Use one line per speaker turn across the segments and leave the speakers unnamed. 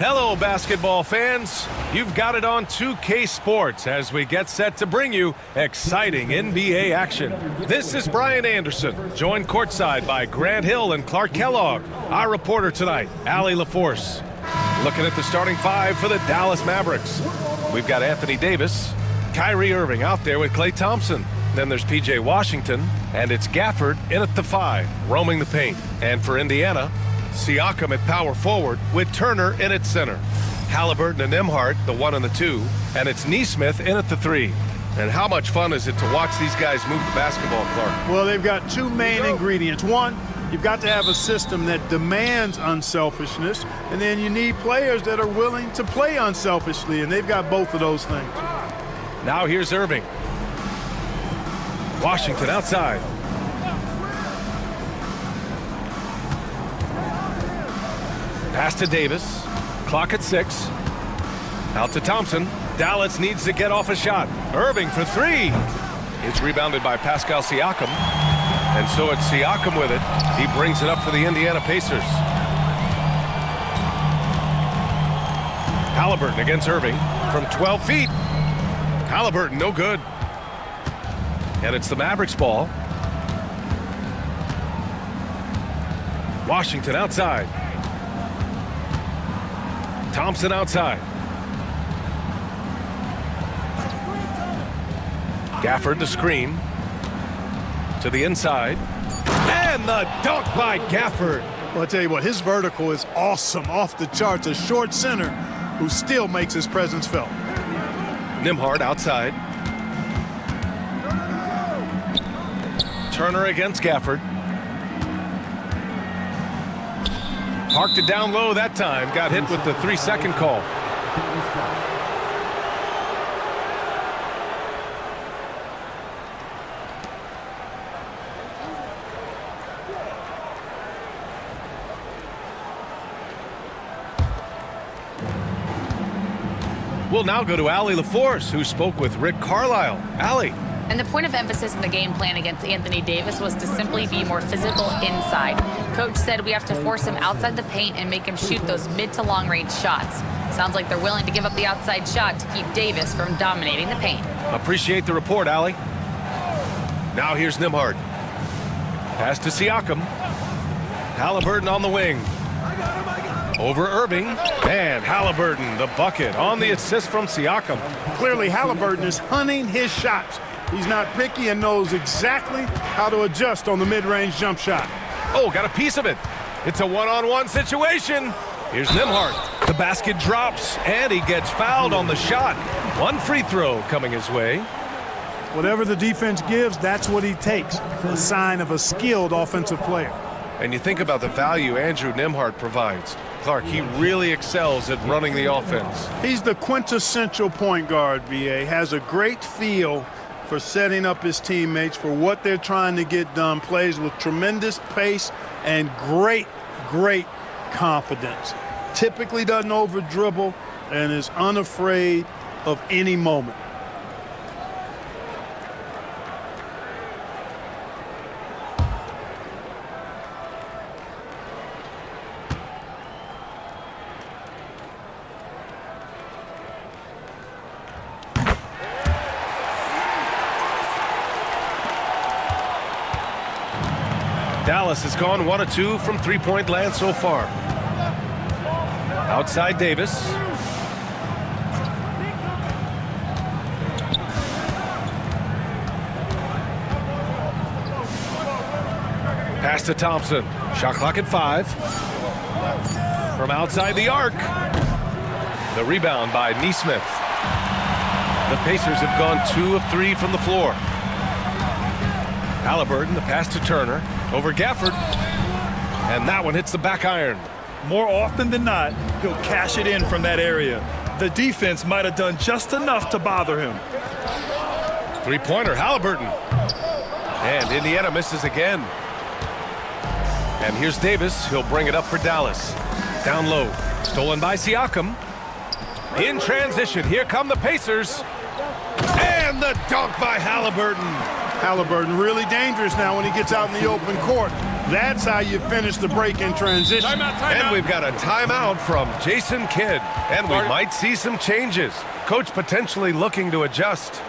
Hello, basketball fans. You've got it on 2K Sports as we get set to bring you exciting NBA action. This is Brian Anderson, joined courtside by Grant Hill and Clark Kellogg. Our reporter tonight, Allie LaForce. Looking at the starting five for the Dallas Mavericks. We've got Anthony Davis, Kyrie Irving out there with Klay Thompson. Then there's P.J. Washington, and it's Gafford in at the 5, roaming the paint. And for Indiana, Siakam at power forward with Turner in at center. Halliburton and Nembhard, the 1 and the 2, and it's Nesmith in at the 3. And how much fun is it to watch these guys move the basketball, Clark?
Well, they've got two main ingredients. One, you've got to have a system that demands unselfishness, and then you need players that are willing to play unselfishly, and they've got both of those things.
Now here's Irving. Washington outside. Pass to Davis. Clock at 6. Out to Thompson. Dallas needs to get off a shot. Irving for 3. It's rebounded by Pascal Siakam. And so it's Siakam with it. He brings it up for the Indiana Pacers. Halliburton against Irving from 12 feet. Halliburton, no good. And it's the Mavericks ball. Washington outside. Thompson outside. Gafford the screen. To the inside. And the dunk by Gafford.
Well, I'll tell you what, his vertical is awesome, off the charts. A short center who still makes his presence felt.
Nembhard outside. Turner against Gafford. Parked it down low that time. Got hit with the 3-second call. We'll now go to Allie LaForce, who spoke with Rick Carlisle. Allie.
And the point of emphasis in the game plan against Anthony Davis was to simply be more physical inside. Coach said we have to force him outside the paint and make him shoot those mid to long range shots. Sounds like they're willing to give up the outside shot to keep Davis from dominating the paint.
Appreciate the report, Allie. Now here's Nembhard. Pass to Siakam. Halliburton on the wing. Over Irving. And Halliburton, the bucket on the assist from Siakam.
Clearly, Halliburton is hunting his shots. He's not picky and knows exactly how to adjust on the mid-range jump shot.
Oh, got a piece of it. It's a one-on-one situation. Here's Nembhard. The basket drops, and he gets fouled on the shot. One free throw coming his way.
Whatever the defense gives, that's what he takes. A sign of a skilled offensive player.
And you think about the value Andrew Nembhard provides. Clark, he really excels at running the offense.
He's the quintessential point guard, B.A. Has a great feel for setting up his teammates for what they're trying to get done. Plays with tremendous pace and great confidence. Typically doesn't over-dribble and is unafraid of any moment.
Dallas has gone 1 of 2 from three-point land so far. Outside Davis. Pass to Thompson. Shot clock at 5. From outside the arc. The rebound by Nesmith. The Pacers have gone 2 of 3 from the floor. Halliburton, the pass to Turner. Over Gafford. And that one hits the back iron.
More often than not, he'll cash it in from that area. The defense might have done just enough to bother him.
Three-pointer, Halliburton. And Indiana misses again. And here's Davis. He'll bring it up for Dallas. Down low. Stolen by Siakam. In transition, here come the Pacers. And the dunk by Halliburton.
Halliburton really dangerous now when he gets out in the open court. That's how you finish the break in transition.
And we've got a timeout from Jason Kidd. And we might see some changes. Coach potentially looking to adjust.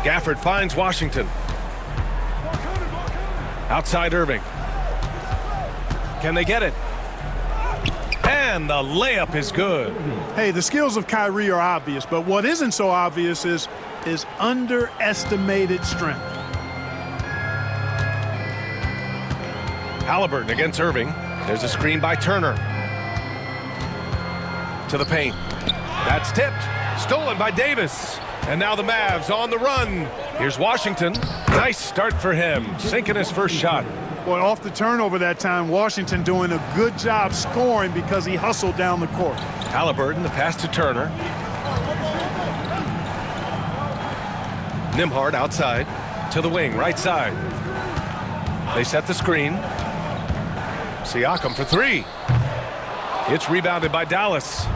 Gafford finds Washington. Outside Irving. Can they get it? And the layup is good.
Hey, the skills of Kyrie are obvious, but what isn't so obvious is his underestimated strength.
Halliburton against Irving. There's a screen by Turner. To the paint. That's tipped. Stolen by Davis. And now the Mavs on the run. Here's Washington. Nice start for him, sinking his first shot.
Boy, off the turnover that time, Washington doing a good job scoring because he hustled down the court.
Halliburton, the pass to Turner. Nembhard outside to the wing, right side. They set the screen. Siakam for three. It's rebounded by Dallas.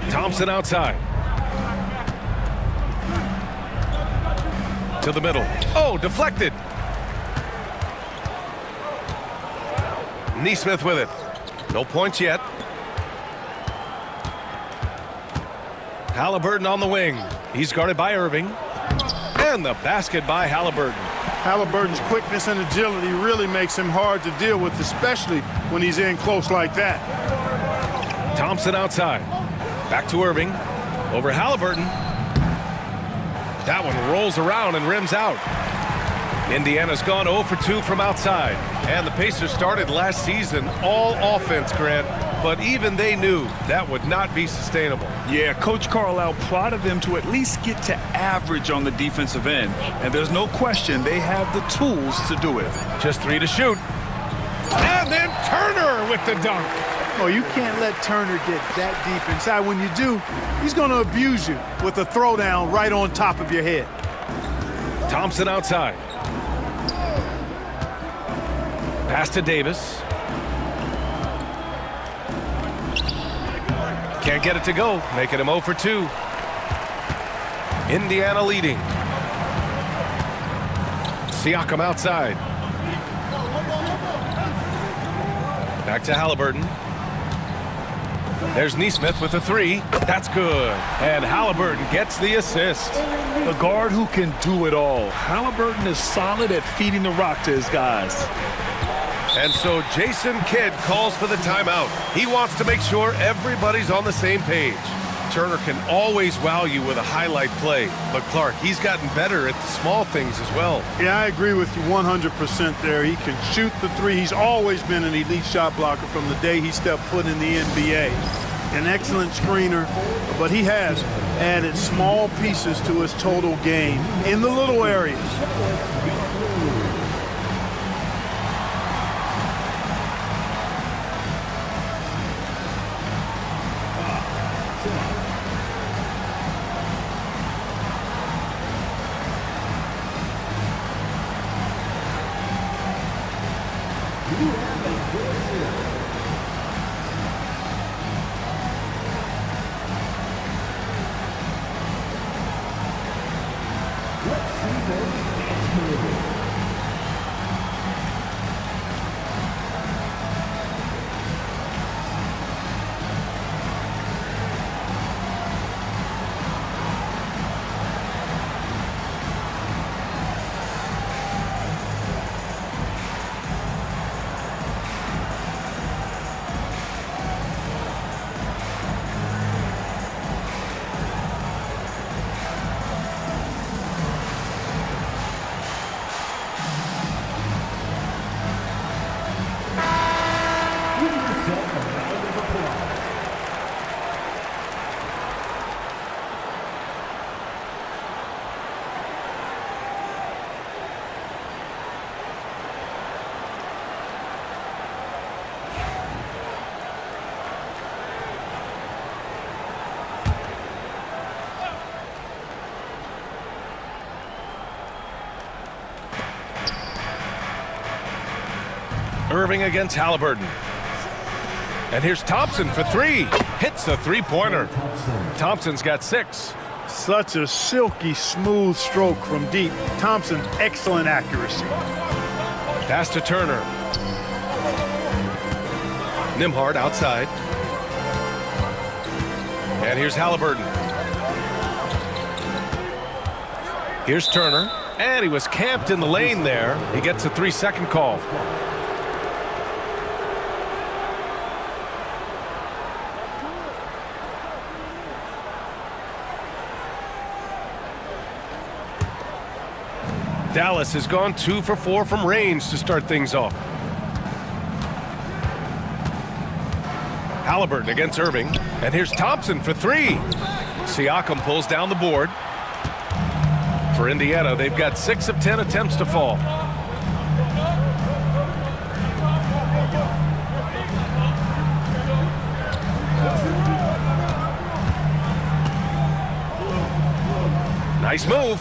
Thompson outside. To the middle. Oh, deflected. Nesmith with it. No points yet. Halliburton on the wing. He's guarded by Irving. And the basket by Halliburton.
Halliburton's quickness and agility really makes him hard to deal with, especially when he's in close like that.
Thompson outside. Back to Irving. Over Halliburton. That one rolls around and rims out. Indiana's gone 0 for 2 from outside. And the Pacers started last season all offense, Grant. But even they knew that would not be sustainable.
Yeah, Coach Carlisle prodded them to at least get to average on the defensive end. And there's no question they have the tools to do it.
Just 3 to shoot. And then Turner with the dunk.
Oh, you can't let Turner get that deep inside. When you do, he's going to abuse you with a throwdown right on top of your head.
Thompson outside. Pass to Davis. Can't get it to go, making him 0 for 2. Indiana leading. Siakam outside. Back to Halliburton. There's Nesmith with a 3. That's good. And Halliburton gets the assist.
A guard who can do it all. Halliburton is solid at feeding the rock to his guys.
And so Jason Kidd calls for the timeout. He wants to make sure everybody's on the same page. Turner can always wow you with a highlight play. But Clark, he's gotten better at the small things as well.
Yeah, I agree with you 100% there. He can shoot the 3. He's always been an elite shot blocker from the day he stepped foot in the NBA. An excellent screener, but he has added small pieces to his total game in the little areas.
Irving against Halliburton. And here's Thompson for three. Hits a three-pointer. Thompson's got 6.
Such a silky, smooth stroke from deep. Thompson, excellent accuracy.
Pass to Turner. Nembhard outside. And here's Halliburton. Here's Turner. And he was camped in the lane there. He gets a 3-second call. Dallas has gone 2 for 4 from range to start things off. Halliburton against Irving. And here's Thompson for 3. Siakam pulls down the board. For Indiana, they've got 6 of 10 attempts to fall. Nice move.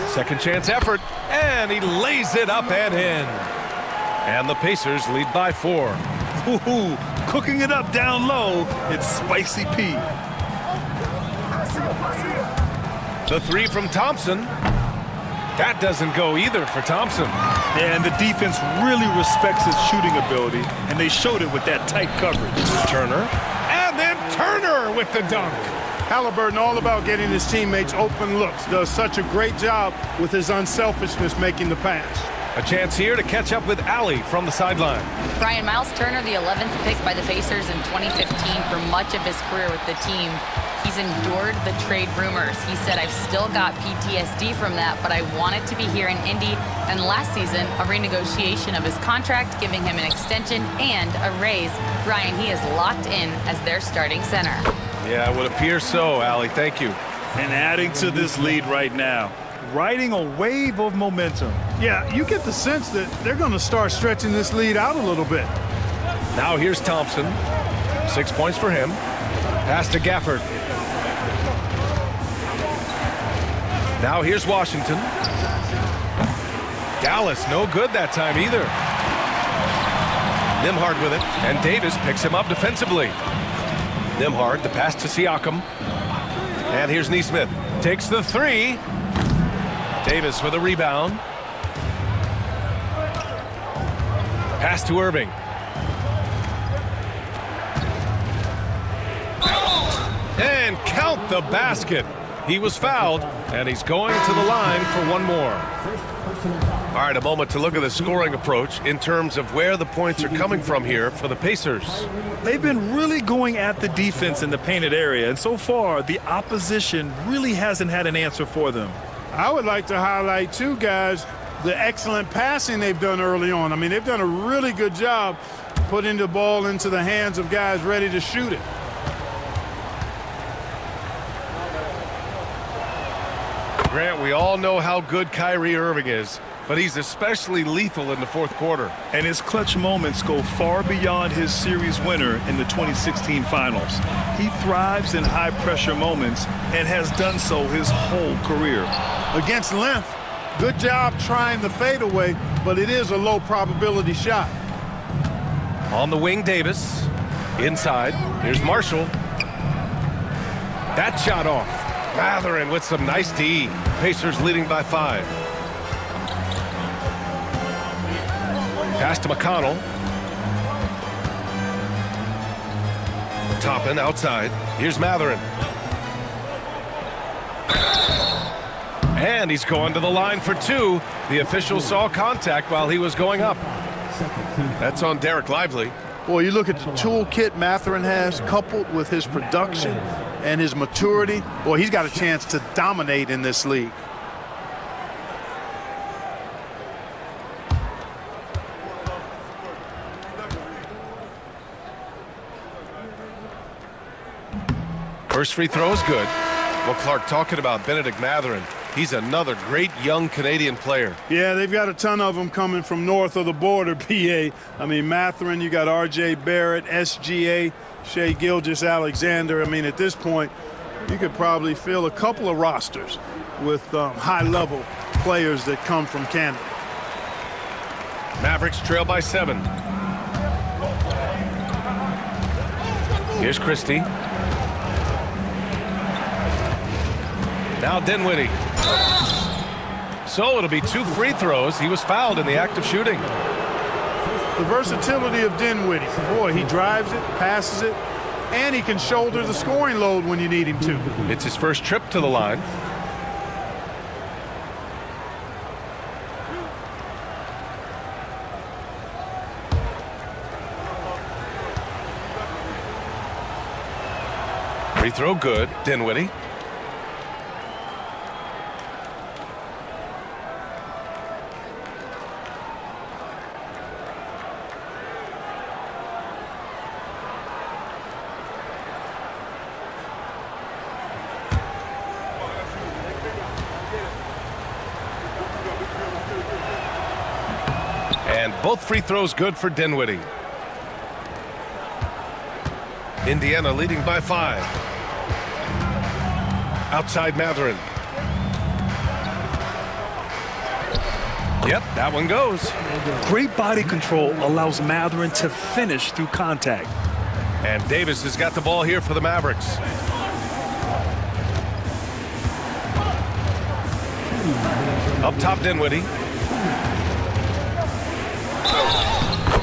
Second chance effort, and he lays it up and in. And the Pacers lead by 4.
Ooh, cooking it up down low. It's Spicy P.
The 3 from Thompson. That doesn't go either for Thompson.
And the defense really respects his shooting ability, and they showed it with that tight coverage.
Turner, and then Turner with the dunk.
Halliburton all about getting his teammates open looks. Does such a great job with his unselfishness making the pass.
A chance here to catch up with Allie from the sideline.
Brian, Miles Turner, the 11th pick by the Pacers in 2015 for much of his career with the team. He's endured the trade rumors. He said, I've still got PTSD from that, but I wanted to be here in Indy. And last season, a renegotiation of his contract, giving him an extension and a raise. Brian, he is locked in as their starting center.
Yeah, it would appear so, Allie. Thank you.
And adding to this lead right now, riding a wave of momentum.
Yeah, you get the sense that they're going to start stretching this lead out a little bit.
Now here's Thompson. 6 points for him. Pass to Gafford. Now here's Washington. Dallas, no good that time either. Nembhard with it, and Davis picks him up defensively. Nembhard, the pass to Siakam. And here's Nesmith. Takes the 3. Davis with a rebound. Pass to Irving. And count the basket. He was fouled, and he's going to the line for one more. All right, a moment to look at the scoring approach in terms of where the points are coming from here for the Pacers.
They've been really going at the defense in the painted area, and so far, the opposition really hasn't had an answer for them.
I would like to highlight, too, guys, the excellent passing they've done early on. I mean, they've done a really good job putting the ball into the hands of guys ready to shoot it.
Grant, we all know how good Kyrie Irving is, but he's especially lethal in the fourth quarter.
And his clutch moments go far beyond his series winner in the 2016 finals. He thrives in high-pressure moments and has done so his whole career.
Against length, good job trying the fadeaway, but it is a low probability shot.
On the wing, Davis. Inside, here's Marshall. That shot off. Matherin with some nice D. Pacers leading by 5. Pass to McConnell. Toppin outside. Here's Matherin. And he's going to the line for 2. The official saw contact while he was going up. That's on Derek Lively.
Boy, you look at the toolkit Matherin has, coupled with his production and his maturity. Boy, he's got a chance to dominate in this league.
First free throw is good. Well, Clark, talking about Benedict Matherin, he's another great young Canadian player.
Yeah, they've got a ton of them coming from north of the border, PA. I mean, Matherin, you got R.J. Barrett, SGA, Shai Gilgeous-Alexander. I mean, at this point, you could probably fill a couple of rosters with high-level players that come from Canada.
Mavericks trail by 7. Here's Christie. Now Dinwiddie. So it'll be 2 free throws. He was fouled in the act of shooting.
The versatility of Dinwiddie. Boy, he drives it, passes it, and he can shoulder the scoring load when you need him to.
It's his first trip to the line. Free throw good. Dinwiddie. And both free throws good for Dinwiddie. Indiana leading by 5. Outside Mathurin. Yep, that one goes.
Great body control allows Mathurin to finish through contact.
And Davis has got the ball here for the Mavericks. Up top, Dinwiddie.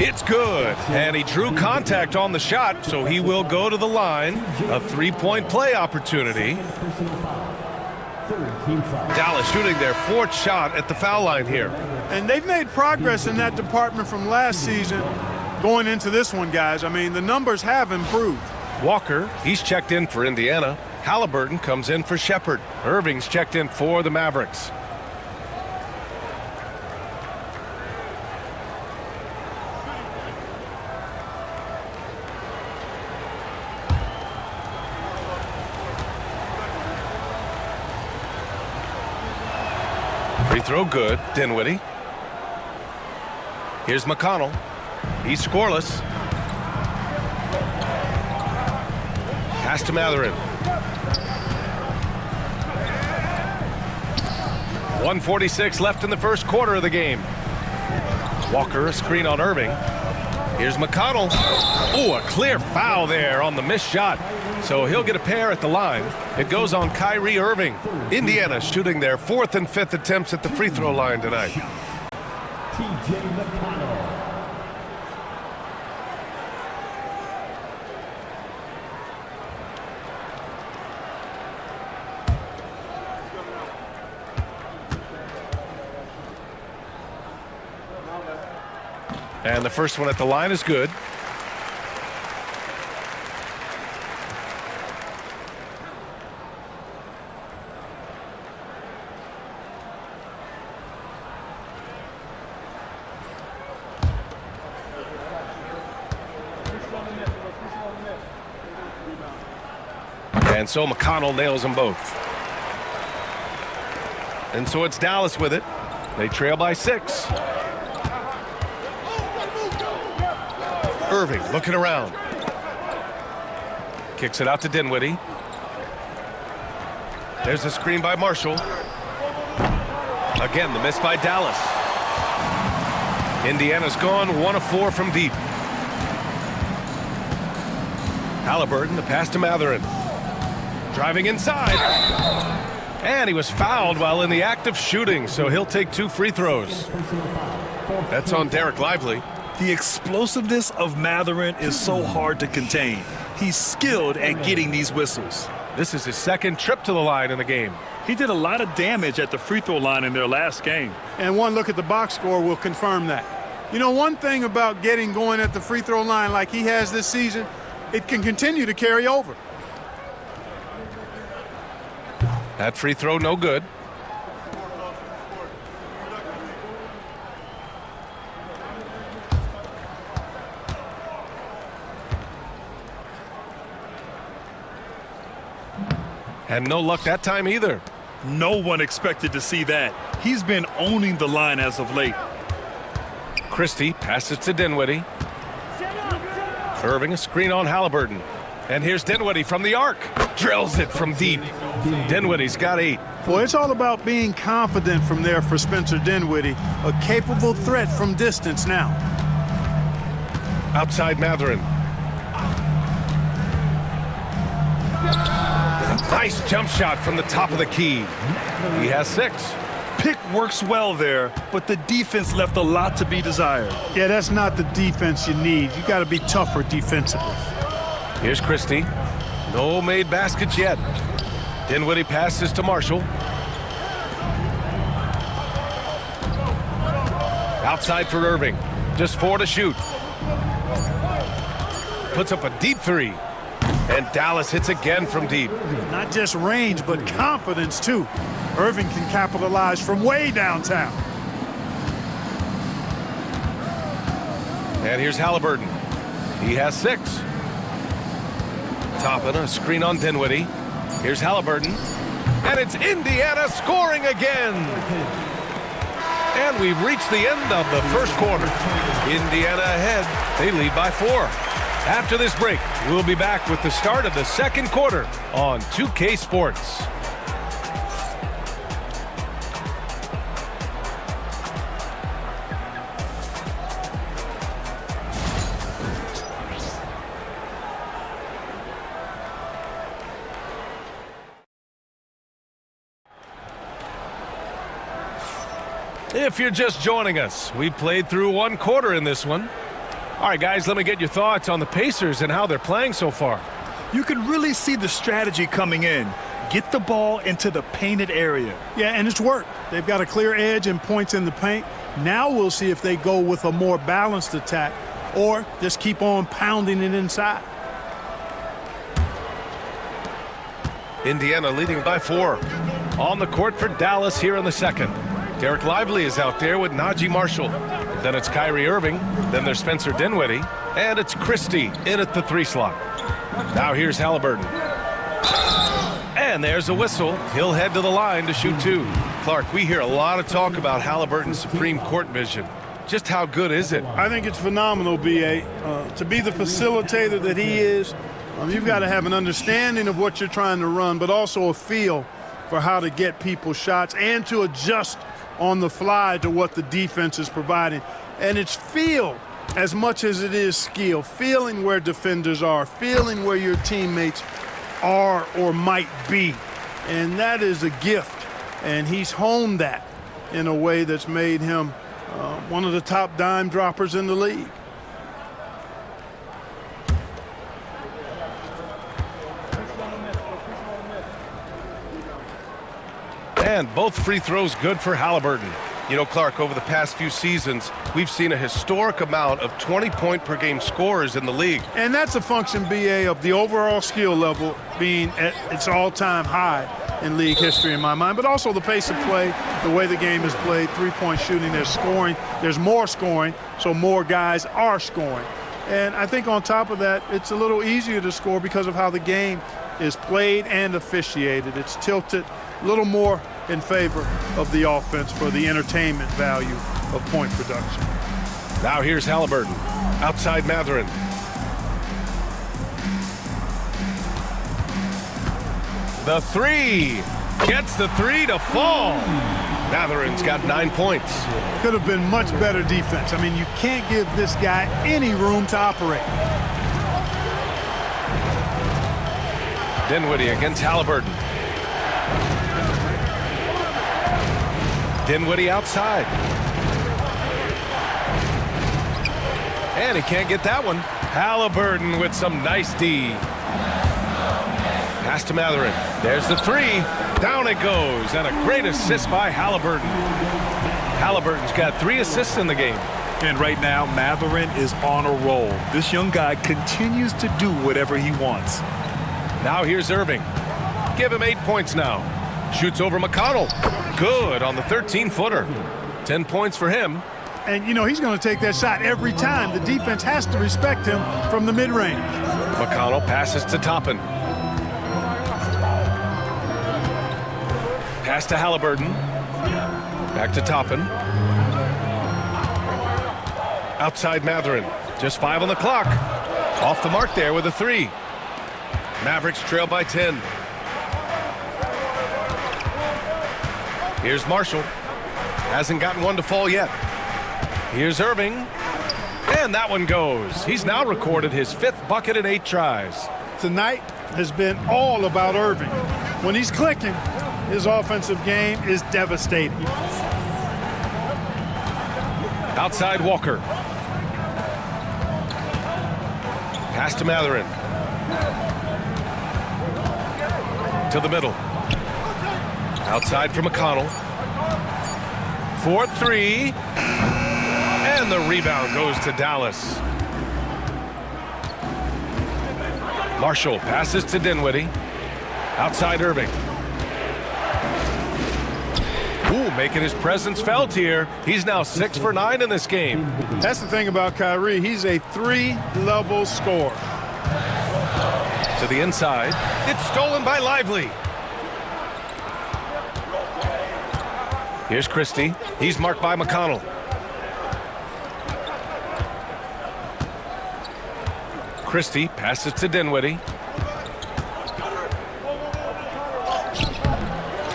It's good. And he drew contact on the shot, so he will go to the line. A 3-point play opportunity. Dallas shooting their 4th shot at the foul line here.
And they've made progress in that department from last season going into this one, guys. I mean, the numbers have improved.
Walker, he's checked in for Indiana. Halliburton comes in for Shepherd. Irving's checked in for the Mavericks. Free throw good. Dinwiddie. Here's McConnell. He's scoreless. Pass to Mathurin. 1:46 left in the first quarter of the game. Walker, a screen on Irving. Here's McConnell. Oh, a clear foul there on the missed shot. So he'll get a pair at the line. It goes on Kyrie Irving. Indiana shooting their 4th and 5th attempts at the free throw line tonight.
T.J. McConnell.
And the first one at the line is good. And so McConnell nails them both. And so it's Dallas with it. They trail by 6. Irving looking around. Kicks it out to Dinwiddie. There's a screen by Marshall. Again, the miss by Dallas. Indiana's gone 1 of 4 from deep. Halliburton, the pass to Mathurin. Driving inside. And he was fouled while in the act of shooting, so he'll take 2 free throws. That's on Derek Lively.
The explosiveness of Mathurin is so hard to contain. He's skilled at getting these whistles.
This is his 2nd trip to the line in the game.
He did a lot of damage at the free throw line in their last game.
And one look at the box score will confirm that. You know, one thing about getting going at the free throw line like he has this season, it can continue to carry over.
That free throw no good. And no luck that time either.
No one expected to see that. He's been owning the line as of late.
Christie passes to Dinwiddie. Irving, a screen on Halliburton. And here's Dinwiddie from the arc. Drills it from deep. Dinwiddie's got 8.
Boy, it's all about being confident from there for Spencer Dinwiddie, a capable threat from distance now.
Outside Matherin. Nice jump shot from the top of the key. He has 6.
Pick works well there, but the defense left a lot to be desired.
Yeah, that's not the defense you need. You got to be tougher defensively.
Here's Christie. No made baskets yet. Dinwiddie passes to Marshall. Outside for Irving. Just 4 to shoot. Puts up a deep 3. And Dallas hits again from deep.
Not just range, but confidence, too. Irving can capitalize from way downtown.
And here's Halliburton. He has 6. Toppin, a screen on Dinwiddie. Here's Halliburton. And it's Indiana scoring again. And we've reached the end of the first quarter. Indiana ahead. They lead by 4. After this break, we'll be back with the start of the second quarter on 2K Sports. If you're just joining us, we played through 1 quarter in this one. All right, guys, let me get your thoughts on the Pacers and how they're playing so far.
You can really see the strategy coming in. Get the ball into the painted area.
Yeah, and it's worked. They've got a clear edge and points in the paint. Now we'll see if they go with a more balanced attack or just keep on pounding it inside.
Indiana leading by 4. On the court for Dallas here in the second. Derek Lively is out there with Najee Marshall. Then it's Kyrie Irving. Then there's Spencer Dinwiddie. And it's Christie in at the 3 slot. Now here's Halliburton. And there's a whistle. He'll head to the line to shoot 2. Clark, we hear a lot of talk about Halliburton's supreme court vision. Just how good is it?
I think it's phenomenal, B.A. To be the facilitator that he is, you've got to have an understanding of what you're trying to run, but also a feel for how to get people shots and to adjust on the fly to what the defense is providing. And it's feel as much as it is skill, feeling where defenders are, feeling where your teammates are or might be. And that is a gift. And he's honed that in a way that's made him one of the top dime droppers in the league.
And both free throws good for Halliburton. You know, Clark, over the past few seasons, we've seen a historic amount of 20-point-per-game scorers in the league.
And that's a function, B.A., of the overall skill level being at its all-time high in league history in my mind, but also the pace of play, the way the game is played, three-point shooting, there's scoring, there's more scoring, so more guys are scoring. And I think on top of that, it's a little easier to score because of how the game is played and officiated. It's tilted a little more in favor of the offense for the entertainment value of point production.
Now here's Halliburton. Outside Matherin. The 3. Gets the 3 to fall. Matherin's got 9 points.
Could have been much better defense. I mean, you can't give this guy any room to operate.
Dinwiddie against Halliburton. Dinwiddie outside. And he can't get that one. Halliburton with some nice D. Pass to Matherin. There's the 3. Down it goes. And a great assist by Halliburton. Halliburton's got 3 assists in the game.
And right now, Matherin is on a roll. This young guy continues to do whatever he wants.
Now here's Irving. Give him 8 points now. Shoots over McConnell. Good on the 13-footer. 10 points for him.
And, you know, he's going to take that shot every time. The defense has to respect him from the mid-range.
McConnell passes to Toppin. Pass to Halliburton. Back to Toppin. Outside Matherin. Just 5 on the clock. Off the mark there with a 3. Mavericks trail by 10. Here's Marshall. Hasn't gotten one to fall yet. Here's Irving. And that one goes. He's now recorded his 5th bucket in 8 tries.
Tonight has been all about Irving. When he's clicking, his offensive game is devastating.
Outside Walker. Pass to Matherin. To the middle. Outside for McConnell. 4-3. And the rebound goes to Dallas. Marshall passes to Dinwiddie. Outside Irving. Ooh, making his presence felt here. He's now 6 for 9 in this game.
That's the thing about Kyrie. He's a 3-level scorer.
To the inside. It's stolen by Lively. Here's Christie. He's marked by McConnell. Christie passes to Dinwiddie.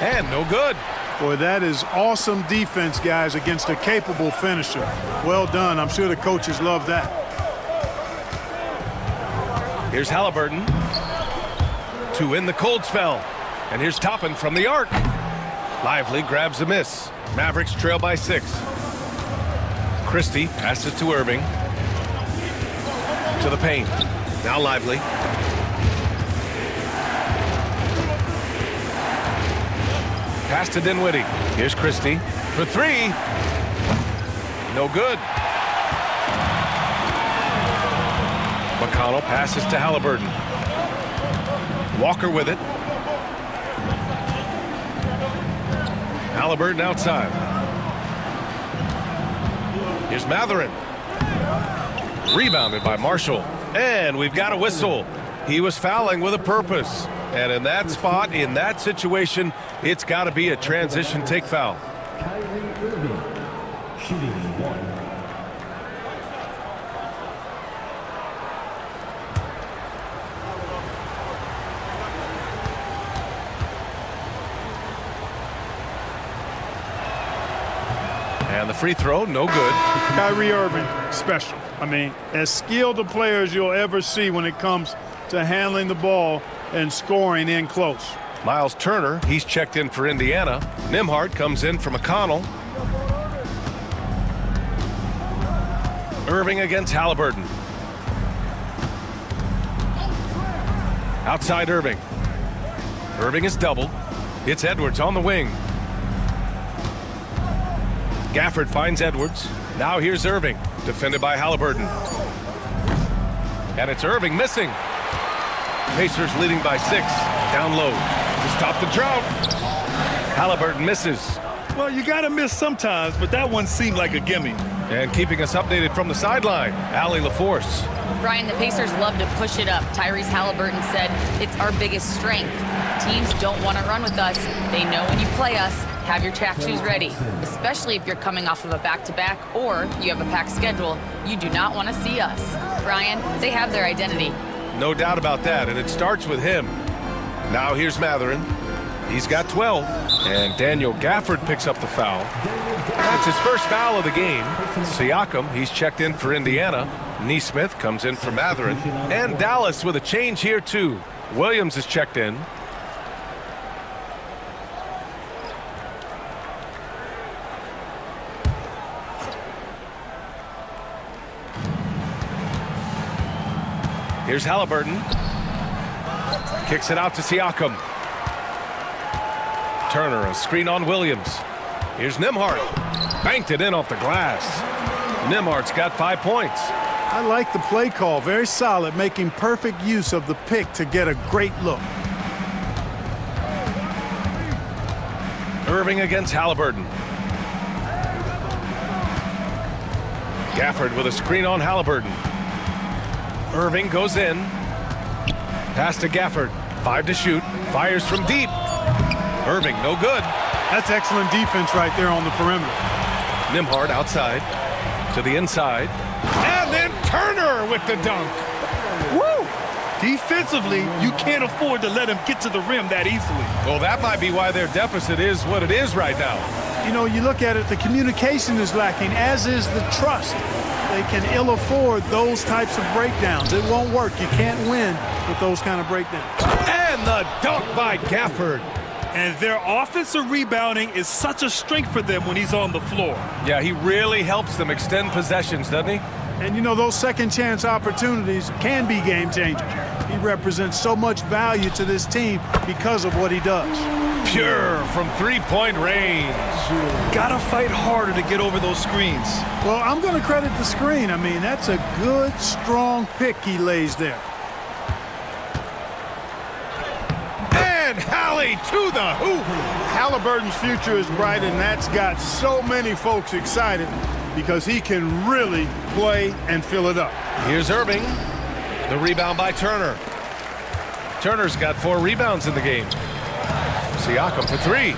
And no good.
Boy, that is awesome defense, guys, against a capable finisher. Well done. I'm sure the coaches love that.
Here's Halliburton. To win the cold spell. And here's Toppin from the arc. Lively grabs a miss. Mavericks trail by 6. Christie passes to Irving. To the paint. Now Lively. Pass to Dinwiddie. Here's Christie for 3. No good. McConnell passes to Halliburton. Walker with it. Halliburton outside. Here's Matherin. Rebounded by Marshall. And we've got a whistle. He was fouling with a purpose. And in that spot, in that situation, it's got to be a transition take foul.
Kyrie Irving, shooting 1.
And the free throw, no good.
Kyrie Irving, special. I mean, as skilled a player as you'll ever see when it comes to handling the ball and scoring in close.
Miles Turner, he's checked in for Indiana. Nembhard comes in for McConnell. Irving against Halliburton. Outside Irving. Irving is doubled. It's Edwards on the wing. Gafford finds Edwards. Now here's Irving, defended by Halliburton. And it's Irving missing. Pacers leading by 6. Down low to stop the drought. Halliburton misses.
Well, you got to miss sometimes, but that one seemed like a gimme.
And keeping us updated from the sideline, Allie LaForce.
Brian, the Pacers love to push it up. Tyrese Halliburton said, "It's our biggest strength. Teams don't want to run with us. They know when you play us, have your track shoes ready, especially if you're coming off of a back-to-back or you have a packed schedule. You do not want to see us." Brian, they have their identity.
No doubt about that, and it starts with him. Now here's Matherin. He's got 12, and Daniel Gafford picks up the foul. That's his first foul of the game. Siakam, he's checked in for Indiana. Neesmith comes in for Matherin. And Dallas with a change here, too. Williams is checked in. Here's Halliburton. Kicks it out to Siakam. Turner, a screen on Williams. Here's Nembhard. Banked it in off the glass. Nembhard's got 5 points.
I like the play call. Very solid, making perfect use of the pick to get a great look.
Irving against Halliburton. Gafford with a screen on Halliburton. Irving goes in. Pass to Gafford. 5 to shoot. Fires from deep. Irving, no good.
That's excellent defense right there on the perimeter.
Nembhard outside. To the inside. And then Turner with the dunk.
Woo!
Defensively, you can't afford to let him get to the rim that easily.
Well, that might be why their deficit is what it is right now.
You know, you look at it, the communication is lacking, as is the trust. They can ill afford those types of breakdowns. It won't work. You can't win with those kind of breakdowns.
And the dunk by Gafford.
And their offensive rebounding is such a strength for them when he's on the floor.
Yeah, he really helps them extend possessions, doesn't he?
And, you know, those second chance opportunities can be game changers. He represents so much value to this team because of what he does.
Pure from three-point range.
Gotta fight harder to get over those screens.
Well, I'm going to credit the screen. I mean, that's a good, strong pick he lays there.
And Hallie to the hoop.
Halliburton's future is bright, and that's got so many folks excited because he can really play and fill it up.
Here's Irving. The rebound by Turner. Turner's got 4 rebounds in the game. Siakam for 3.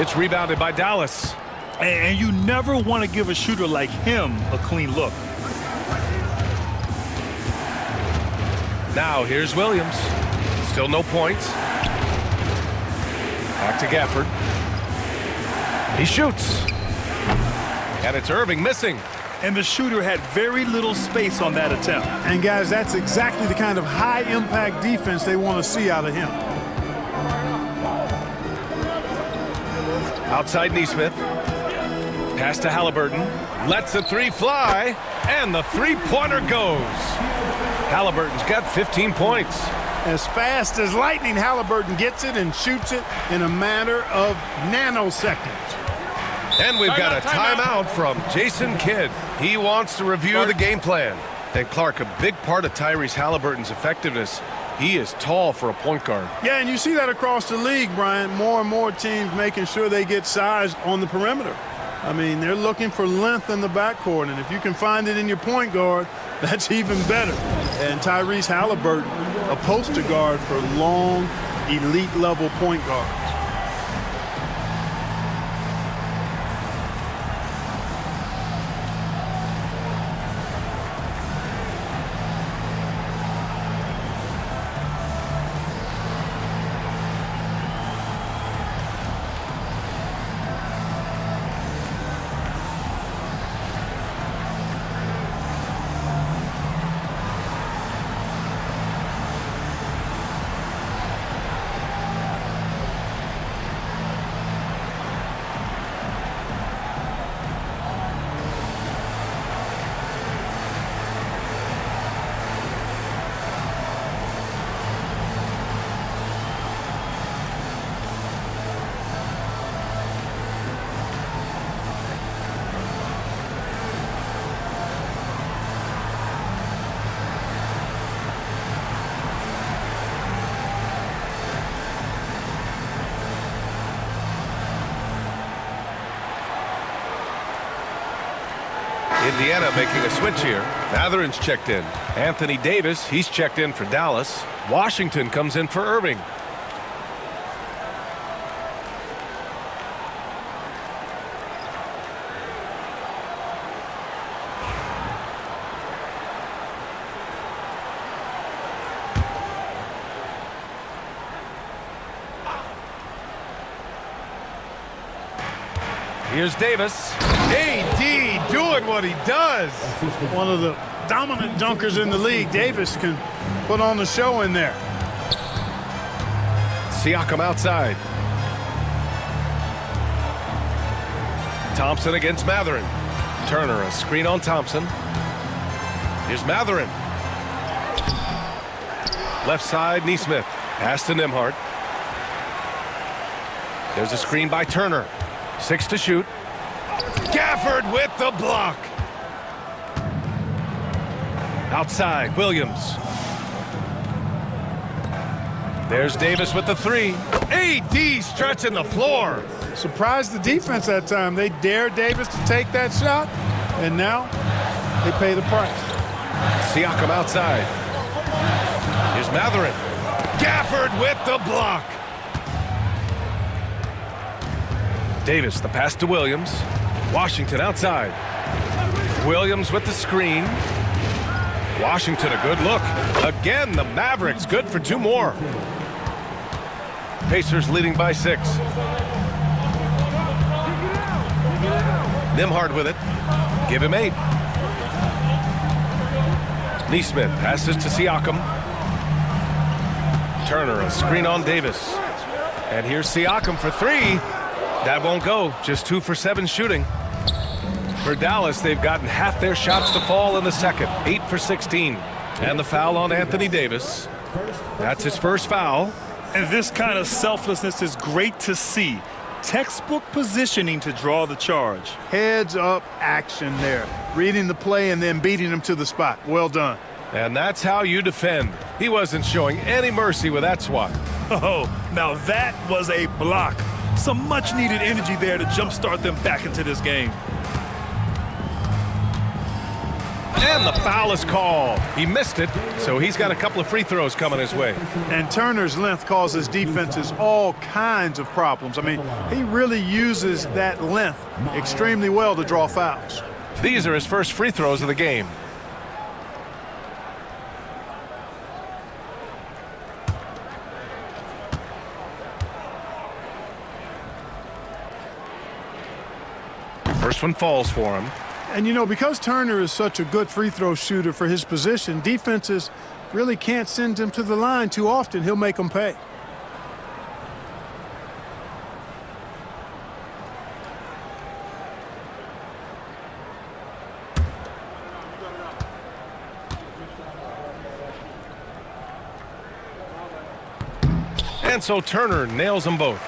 It's rebounded by Dallas.
And you never want to give a shooter like him a clean look.
Now here's Williams. Still no points. Back to Gafford. He shoots. And it's Irving missing.
And the shooter had very little space on that attempt.
And, guys, that's exactly the kind of high-impact defense they want to see out of him.
Outside Neesmith. Pass to Halliburton. Lets the 3 fly. And the three-pointer goes. Halliburton's got 15 points.
As fast as lightning, Halliburton gets it and shoots it in a matter of nanoseconds.
And we've got a timeout from Jason Kidd. He wants to review the game plan. And Clark, a big part of Tyrese Halliburton's effectiveness, he is tall for a point guard.
Yeah, and you see that across the league, Brian. More and more teams making sure they get size on the perimeter. I mean, they're looking for length in the backcourt, and if you can find it in your point guard, that's even better. And Tyrese Halliburton, a poster guard for long, elite-level point guards.
Indiana making a switch here. Matherin's checked in. Anthony Davis, he's checked in for Dallas. Washington comes in for Irving. Here's Davis. AD doing what he does.
One of the dominant dunkers in the league. Davis can put on the show in there.
Siakam outside. Thompson against Matherin. Turner, a screen on Thompson. Here's Matherin. Left side, Neesmith. Pass to Nembhard. There's a screen by Turner. 6 to shoot. Gafford with the block. Outside, Williams. There's Davis with the 3. AD stretching the floor.
Surprised the defense that time. They dared Davis to take that shot, and now they pay the price.
Siakam outside. Here's Matherin. Gafford with the block. Davis, the pass to Williams. Washington outside. Williams with the screen. Washington, a good look. Again, the Mavericks, good for 2 more. Pacers leading by 6. Nimhard with it. Give him 8. Neesmith passes to Siakam. Turner, a screen on Davis. And here's Siakam for 3. That won't go. Just 2 for 7 shooting. For Dallas, they've gotten half their shots to fall in the second. 8 for 16. And the foul on Anthony Davis. That's his first foul.
And this kind of selflessness is great to see. Textbook positioning to draw the charge.
Heads up action there. Reading the play and then beating him to the spot. Well done.
And that's how you defend. He wasn't showing any mercy with that swat.
Oh, now that was a block. Some much-needed energy there to jumpstart them back into this game.
And the foul is called. He missed it, so he's got a couple of free throws coming his way.
And Turner's length causes defenses all kinds of problems. I mean, he really uses that length extremely well to draw fouls.
These are his first free throws of the game. First one falls for him.
And, you know, because Turner is such a good free throw shooter for his position, defenses really can't send him to the line too often. He'll make them pay.
And so Turner nails them both.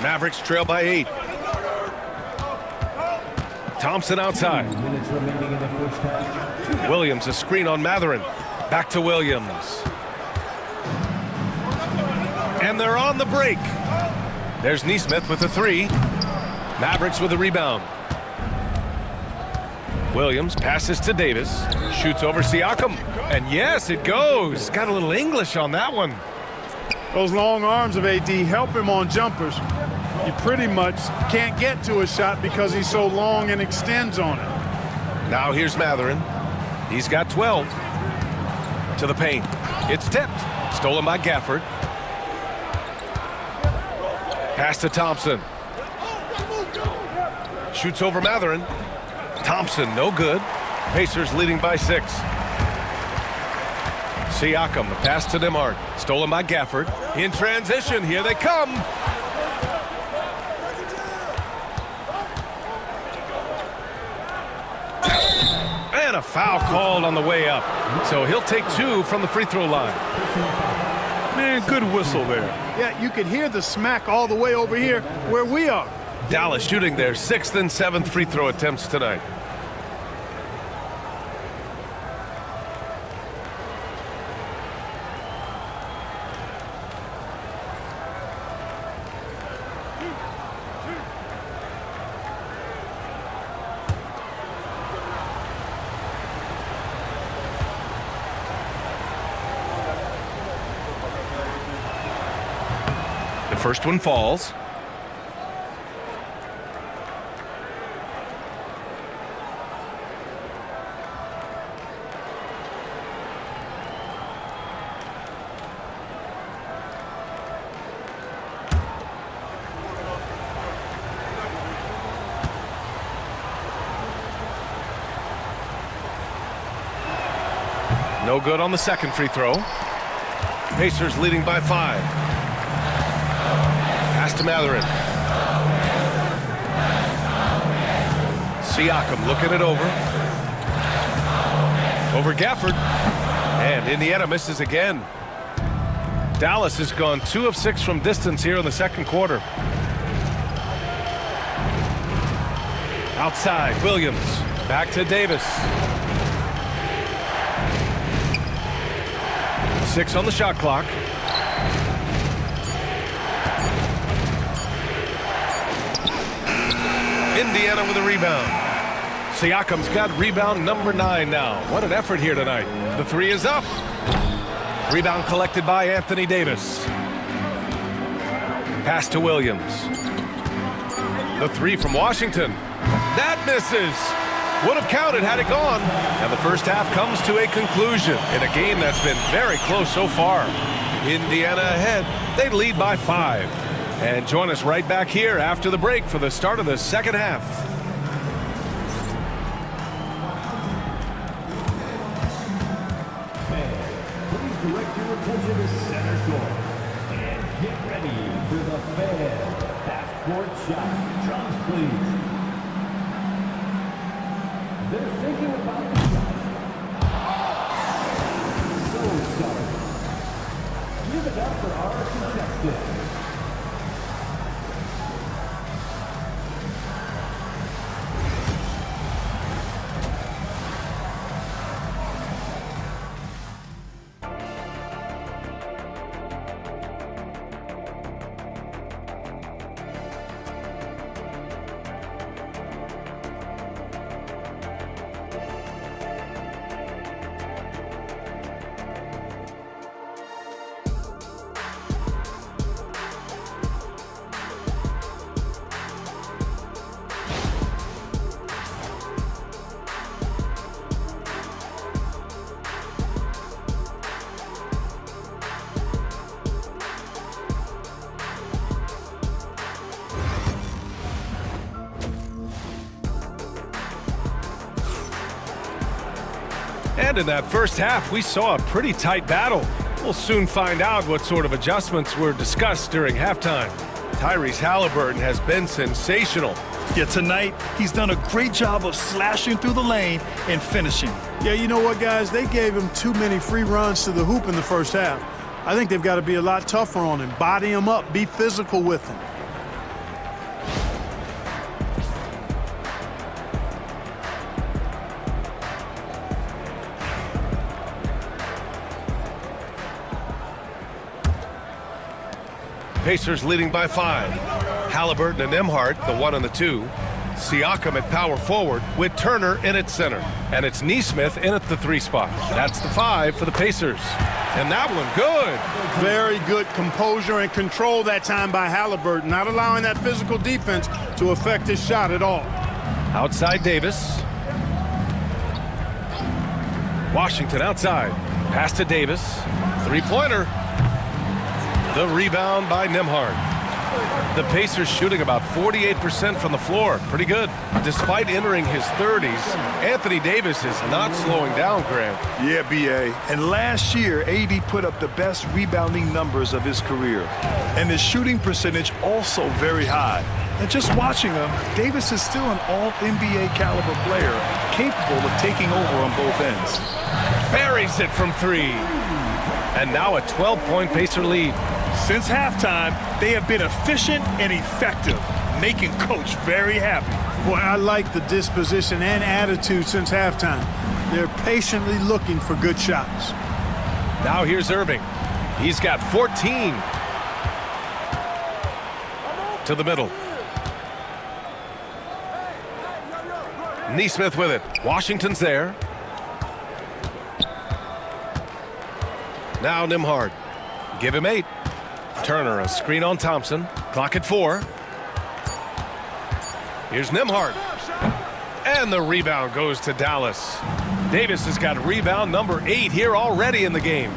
Mavericks trail by 8. Thompson outside. Williams, a screen on Matherin. Back to Williams. And they're on the break. There's Neesmith with a 3. Mavericks with a rebound. Williams passes to Davis. Shoots over Siakam. And yes, it goes. Got a little English on that one.
Those long arms of AD help him on jumpers. You pretty much can't get to a shot because he's so long and extends on it.
Now here's Matherin. He's got 12. To the paint. It's tipped. Stolen by Gafford. Pass to Thompson. Shoots over Matherin. Thompson, no good. Pacers leading by 6. Siakam, the pass to Nimhard. Stolen by Gafford. In transition, here they come. And a foul called on the way up. So he'll take 2 from the free throw line.
Man, good whistle there.
Yeah, you can hear the smack all the way over here where we are.
Dallas shooting their 6th and 7th free throw attempts tonight. The first one falls. No good on the second free throw. Pacers leading by 5. Pass to Matherin. Siakam looking it over. Over Gafford. And Indiana misses again. Dallas has gone 2 of 6 from distance here in the second quarter. Outside, Williams. Back to Davis. 6 on the shot clock. Indiana with a rebound. Siakam's got rebound number 9 now. What an effort here tonight. The 3 is up. Rebound collected by Anthony Davis. Pass to Williams. The 3 from Washington. That misses. Would have counted had it gone. And the first half comes to a conclusion in a game that's been very close so far. Indiana ahead. They lead by 5. And join us right back here after the break for the start of the second half.
Please direct your attention to center court. And get ready for the Fan half-court shot. Drums, please. They're thinking about the shot. So sorry. Give it up for our contestant.
And in that first half, we saw a pretty tight battle. We'll soon find out what sort of adjustments were discussed during halftime. Tyrese Halliburton has been sensational.
Yeah, tonight, he's done a great job of slashing through the lane and finishing.
Yeah, you know what, guys? They gave him too many free runs to the hoop in the first half. I think they've got to be a lot tougher on him. Body him up. Be physical with him.
Pacers leading by 5. Halliburton and Nembhard, the 1 and the 2. Siakam at power forward with Turner in at center. And it's Nesmith in at the 3 spot. That's the 5 for the Pacers. And that one good.
Very good composure and control that time by Halliburton, not allowing that physical defense to affect his shot at all.
Outside Davis. Washington outside. Pass to Davis. 3-pointer. The rebound by Nembhard. The Pacers shooting about 48% from the floor. Pretty good. Despite entering his 30s, Anthony Davis is not slowing down, Grant.
Yeah, B.A. And last year, AD put up the best rebounding numbers of his career. And his shooting percentage also very high. And just watching him, Davis is still an all-NBA caliber player, capable of taking over on both ends.
Buries it from 3. And now a 12-point Pacer lead.
Since halftime, they have been efficient and effective, making Coach very happy.
Boy, I like the disposition and attitude since halftime. They're patiently looking for good shots.
Now here's Irving. He's got 14. To the middle. Nesmith with it. Washington's there. Now Nembhard. Give him 8. Turner, a screen on Thompson. Clock at 4. Here's Nembhard. And the rebound goes to Dallas. Davis has got rebound number 8 here already in the game.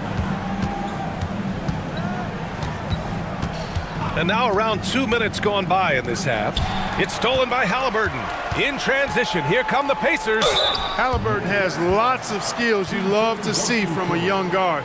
And now around 2 minutes gone by in this half. It's stolen by Halliburton. In transition, here come the Pacers.
Halliburton has lots of skills you love to see from a young guard.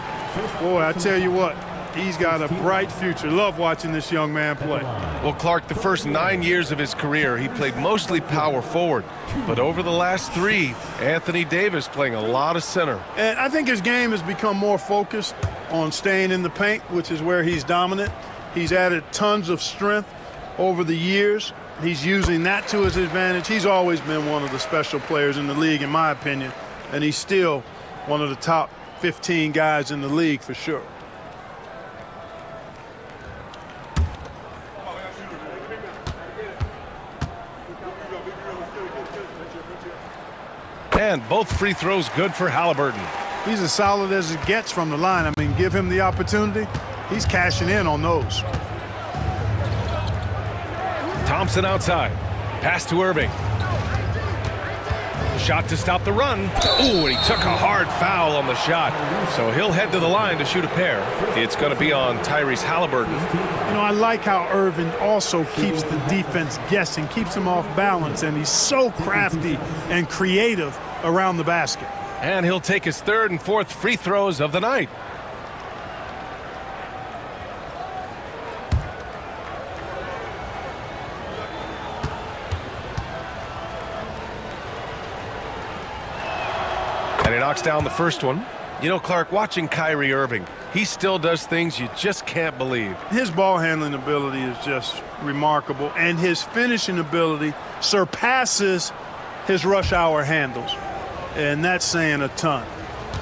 Boy, I tell you what, he's got a bright future. Love watching this young man play.
Well, Clark, the first 9 years of his career, he played mostly power forward. But over the last 3, Anthony Davis playing a lot of center.
And I think his game has become more focused on staying in the paint, which is where he's dominant. He's added tons of strength over the years. He's using that to his advantage. He's always been one of the special players in the league, in my opinion. And he's still one of the top 15 guys in the league for sure.
And both free throws good for Halliburton.
He's as solid as it gets from the line. I mean, give him the opportunity. He's cashing in on those. Thompson
outside. Pass to Irving. shot to stop the run. Ooh, and he took a hard foul on the shot. So he'll head to the line to shoot a pair. It's going to be on Tyrese Halliburton.
You know, I like how Irving also keeps the defense guessing, keeps them off balance, and he's so crafty and creative around the basket.
And he'll take his third and fourth free throws of the night. And he knocks down the first one. You know, Clark, watching Kyrie Irving, he still does things you just can't believe.
His ball handling ability is just remarkable, and his finishing ability surpasses his rush hour handles. And that's saying a ton.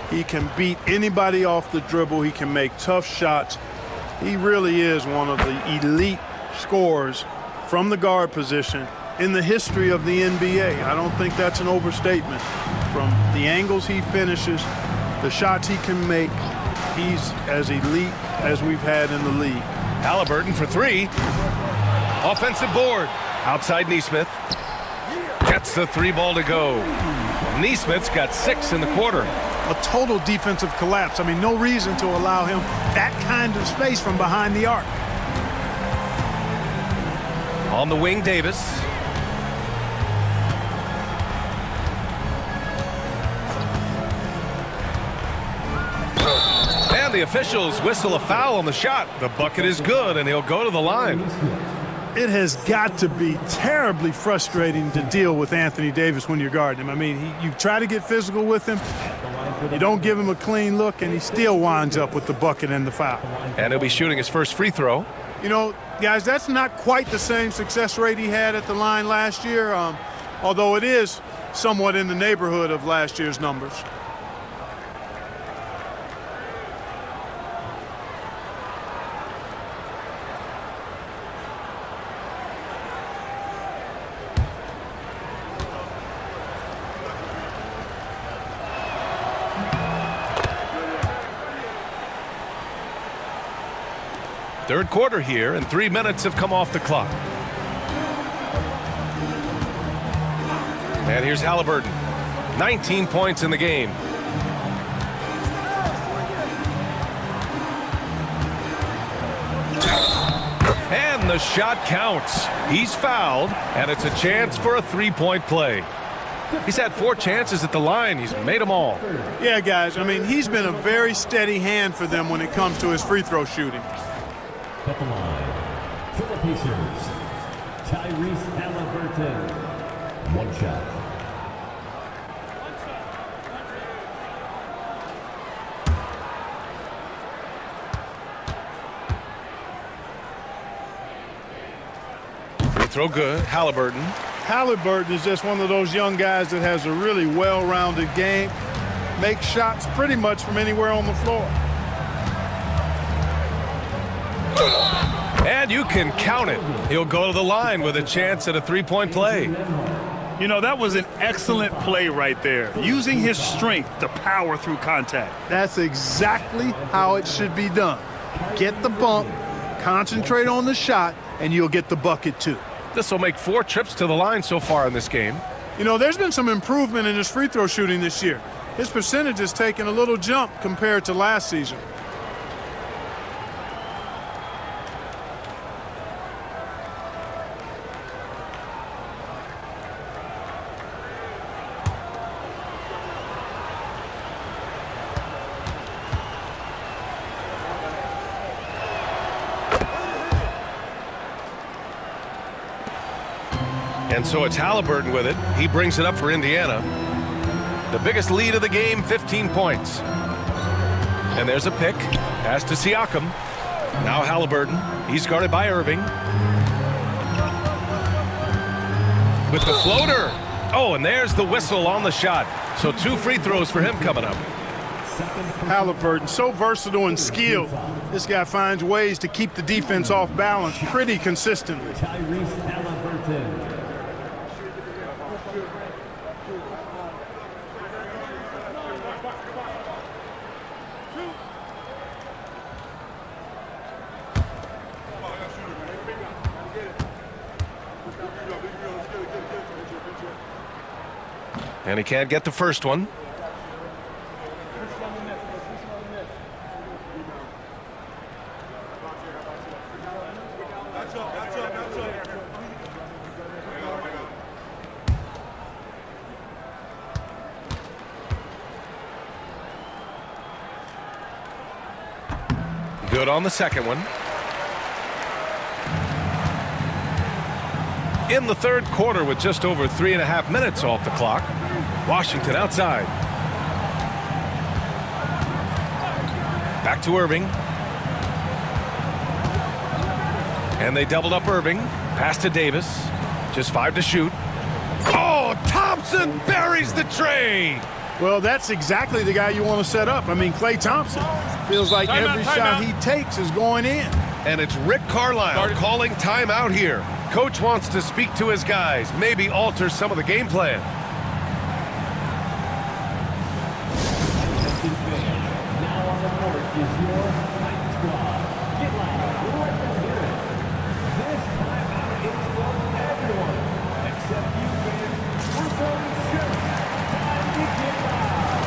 He can beat anybody off the dribble. He can make tough shots. He really is one of the elite scorers from the guard position in the history of the NBA. I don't think that's an overstatement. From the angles he finishes, the shots he can make, he's as elite as we've had in the league.
Halliburton for three. Offensive board. Outside Nesmith. Gets the three ball to go. Nesmith's got 6 in the quarter.
A total defensive collapse. I mean, no reason to allow him that kind of space from behind the arc.
On the wing, Davis. And the officials whistle a foul on the shot. The bucket is good, and he'll go to the line.
It has got to be terribly frustrating to deal with Anthony Davis when you're guarding him. I mean, you try to get physical with him, you don't give him a clean look, and he still winds up with the bucket and the foul.
And he'll be shooting his first free throw.
You know, guys, that's not quite the same success rate he had at the line last year, although it is somewhat in the neighborhood of last year's numbers.
Third quarter here, and 3 minutes have come off the clock. And here's Halliburton. 19 points in the game. And the shot counts. He's fouled, and it's a chance for a three-point play. He's had 4 chances at the line. He's made them all.
Yeah, guys, I mean, he's been a very steady hand for them when it comes to his free throw shooting.
At the line, for the Pacers, Tyrese Halliburton. One shot.
Free throw good. Halliburton.
Halliburton is just one of those young guys that has a really well-rounded game, makes shots pretty much from anywhere on the floor.
And you can count it. He'll go to the line with a chance at a three-point play.
You know, that was an excellent play right there, using his strength to power through contact.
That's exactly how it should be done. Get the bump, concentrate on the shot, and you'll get the bucket too.
This will make 4 trips to the line so far in this game.
You know, there's been some improvement in his free throw shooting this year. His percentage has taken a little jump compared to last season.
And so it's Halliburton with it. He brings it up for Indiana. The biggest lead of the game, 15 points. And there's a pick. Pass to Siakam. Now Halliburton. He's guarded by Irving. With the floater. Oh, and there's the whistle on the shot. So 2 free throws for him coming up.
Halliburton, so versatile and skilled. This guy finds ways to keep the defense off balance pretty consistently.
Tyrese Halliburton.
And he can't get the first one. Good on the second one. In the third quarter with just over 3.5 minutes off the clock. Washington outside. Back to Irving. And they doubled up Irving. Pass to Davis. Just 5 to shoot. Oh, Thompson buries the tray.
Well, that's exactly the guy you want to set up. I mean, Klay Thompson feels like every shot he takes is going in.
And it's Rick Carlisle calling timeout here. Coach wants to speak to his guys, maybe alter some of the game plan.
Now on the court is your Titan squad. Get loud, let them hear it. This timeout is for everyone, except you fans. We're going to shoot. Time to get loud.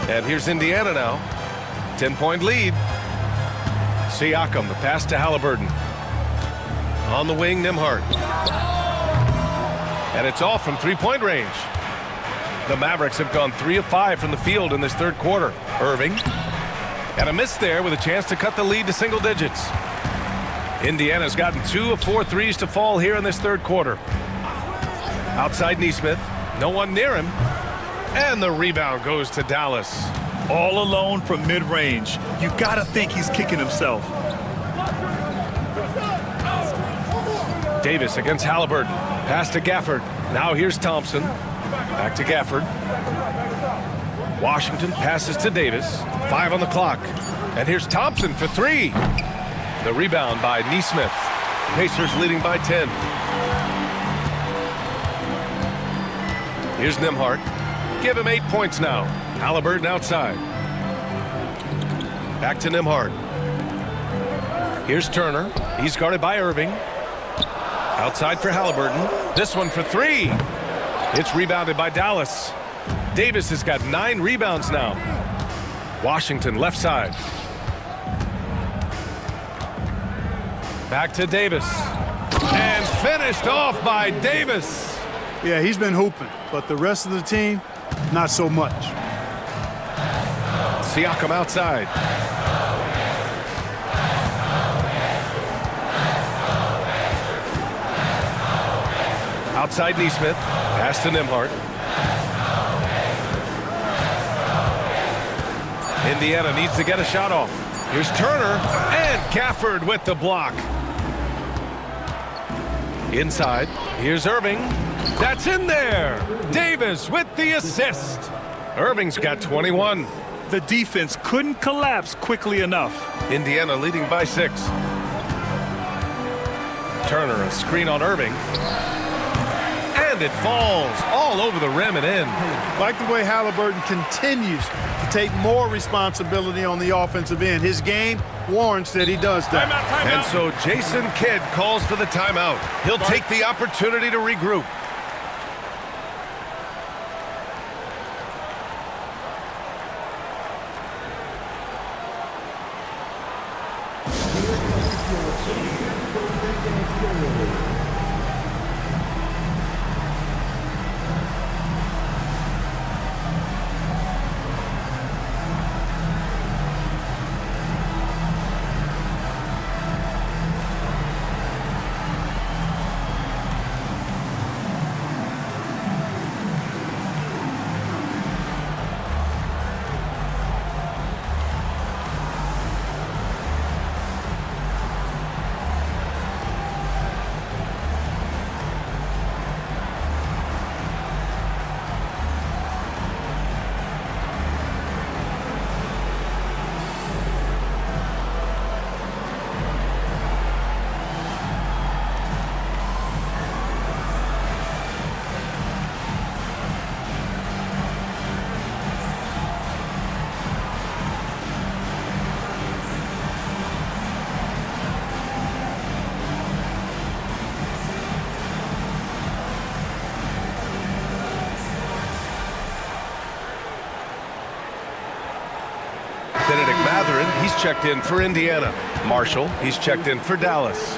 And here's Indiana now. 10-point lead. Siakam, the pass to Halliburton. On the wing, Nembhard. And it's off from three-point range. The Mavericks have gone 3 of 5 from the field in this third quarter. Irving. And a miss there with a chance to cut the lead to single digits. Indiana's gotten 2 of 4 threes to fall here in this third quarter. Outside Nesmith. No one near him. And the rebound goes to Dallas.
All alone from mid-range. You got to think he's kicking himself.
Davis against Halliburton. Pass to Gafford. Now here's Thompson. Back to Gafford. Washington passes to Davis. 5 on the clock. And here's Thompson for 3. The rebound by Nesmith. Pacers leading by 10. Here's Nembhard. Give him 8 points now. Halliburton outside. Back to Nembhard. Here's Turner. He's guarded by Irving. Outside for Halliburton. This one for 3. It's rebounded by Dallas. Davis has got 9 rebounds now. Washington left side. Back to Davis. And finished off by Davis.
Yeah, he's been hooping, but the rest of the team, not so much.
Siakam outside. Outside Nesmith. Pass to Nembhard. Indiana needs to get a shot off. Here's Turner and Gafford with the block. Inside. Here's Irving. That's in there. Davis with the assist. Irving's got 21.
The defense couldn't collapse quickly enough.
Indiana leading by 6. Turner, a screen on Irving. And it falls all over the rim and in.
Like the way Halliburton continues to take more responsibility on the offensive end. His game warrants that he does that.
And so Jason Kidd calls for the timeout. He'll take the opportunity to regroup. Matherin, he's checked in for Indiana. Marshall, he's checked in for Dallas.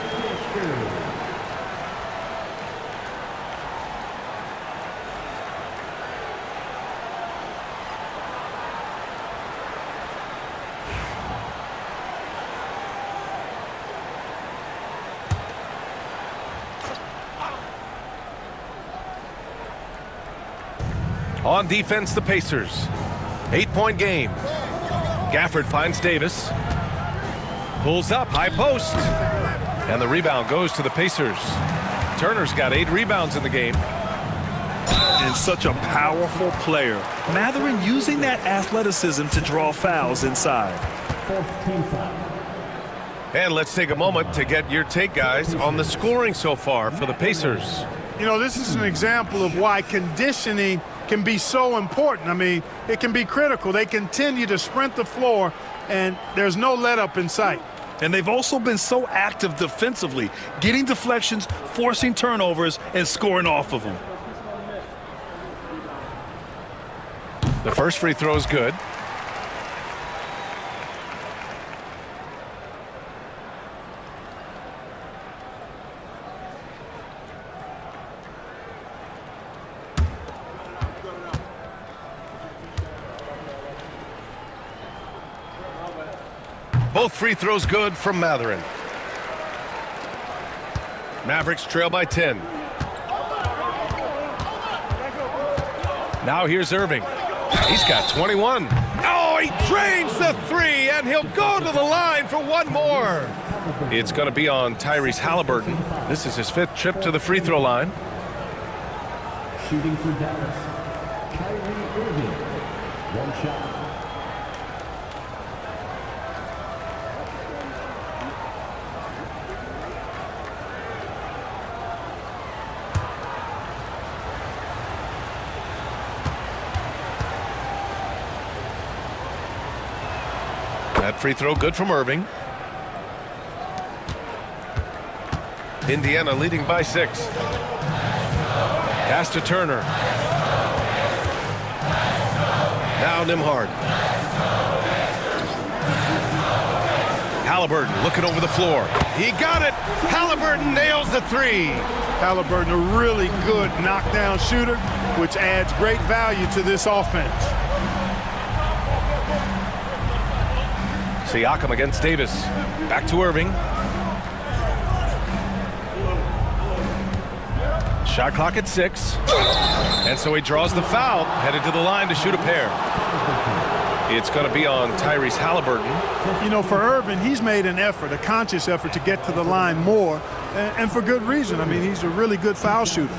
On defense, the Pacers. 8-point game. Gafford finds Davis. Pulls up, high post. And the rebound goes to the Pacers. Turner's got 8 rebounds in the game.
And such a powerful player. Matherin using that athleticism to draw fouls inside.
And let's take a moment to get your take, guys, on the scoring so far for the Pacers.
You know, this is an example of why conditioning can be so important. I mean, it can be critical. They continue to sprint the floor, and there's no let up in sight.
And they've also been so active defensively, getting deflections, forcing turnovers, and scoring off of them.
The first free throw is good. Both free throws good from Matherin. Mavericks trail by 10. Now here's Irving. He's got 21. Oh, he drains the 3, and he'll go to the line for one more. It's going to be on Tyrese Halliburton. This is his 5th trip to the free throw line.
Shooting for Dallas, Kyrie Irving. One shot.
That free throw good from Irving. Indiana leading by 6. Pass to Turner. Now Nembhard. Halliburton looking over the floor. He got it. Halliburton nails the 3.
Halliburton, a really good knockdown shooter, which adds great value to this offense.
Siakam against Davis. Back to Irving. Shot clock at 6. And so he draws the foul, headed to the line to shoot a pair. It's going to be on Tyrese Halliburton.
You know, for Irving, he's made an effort, a conscious effort to get to the line more, and for good reason. I mean, he's a really good foul shooter.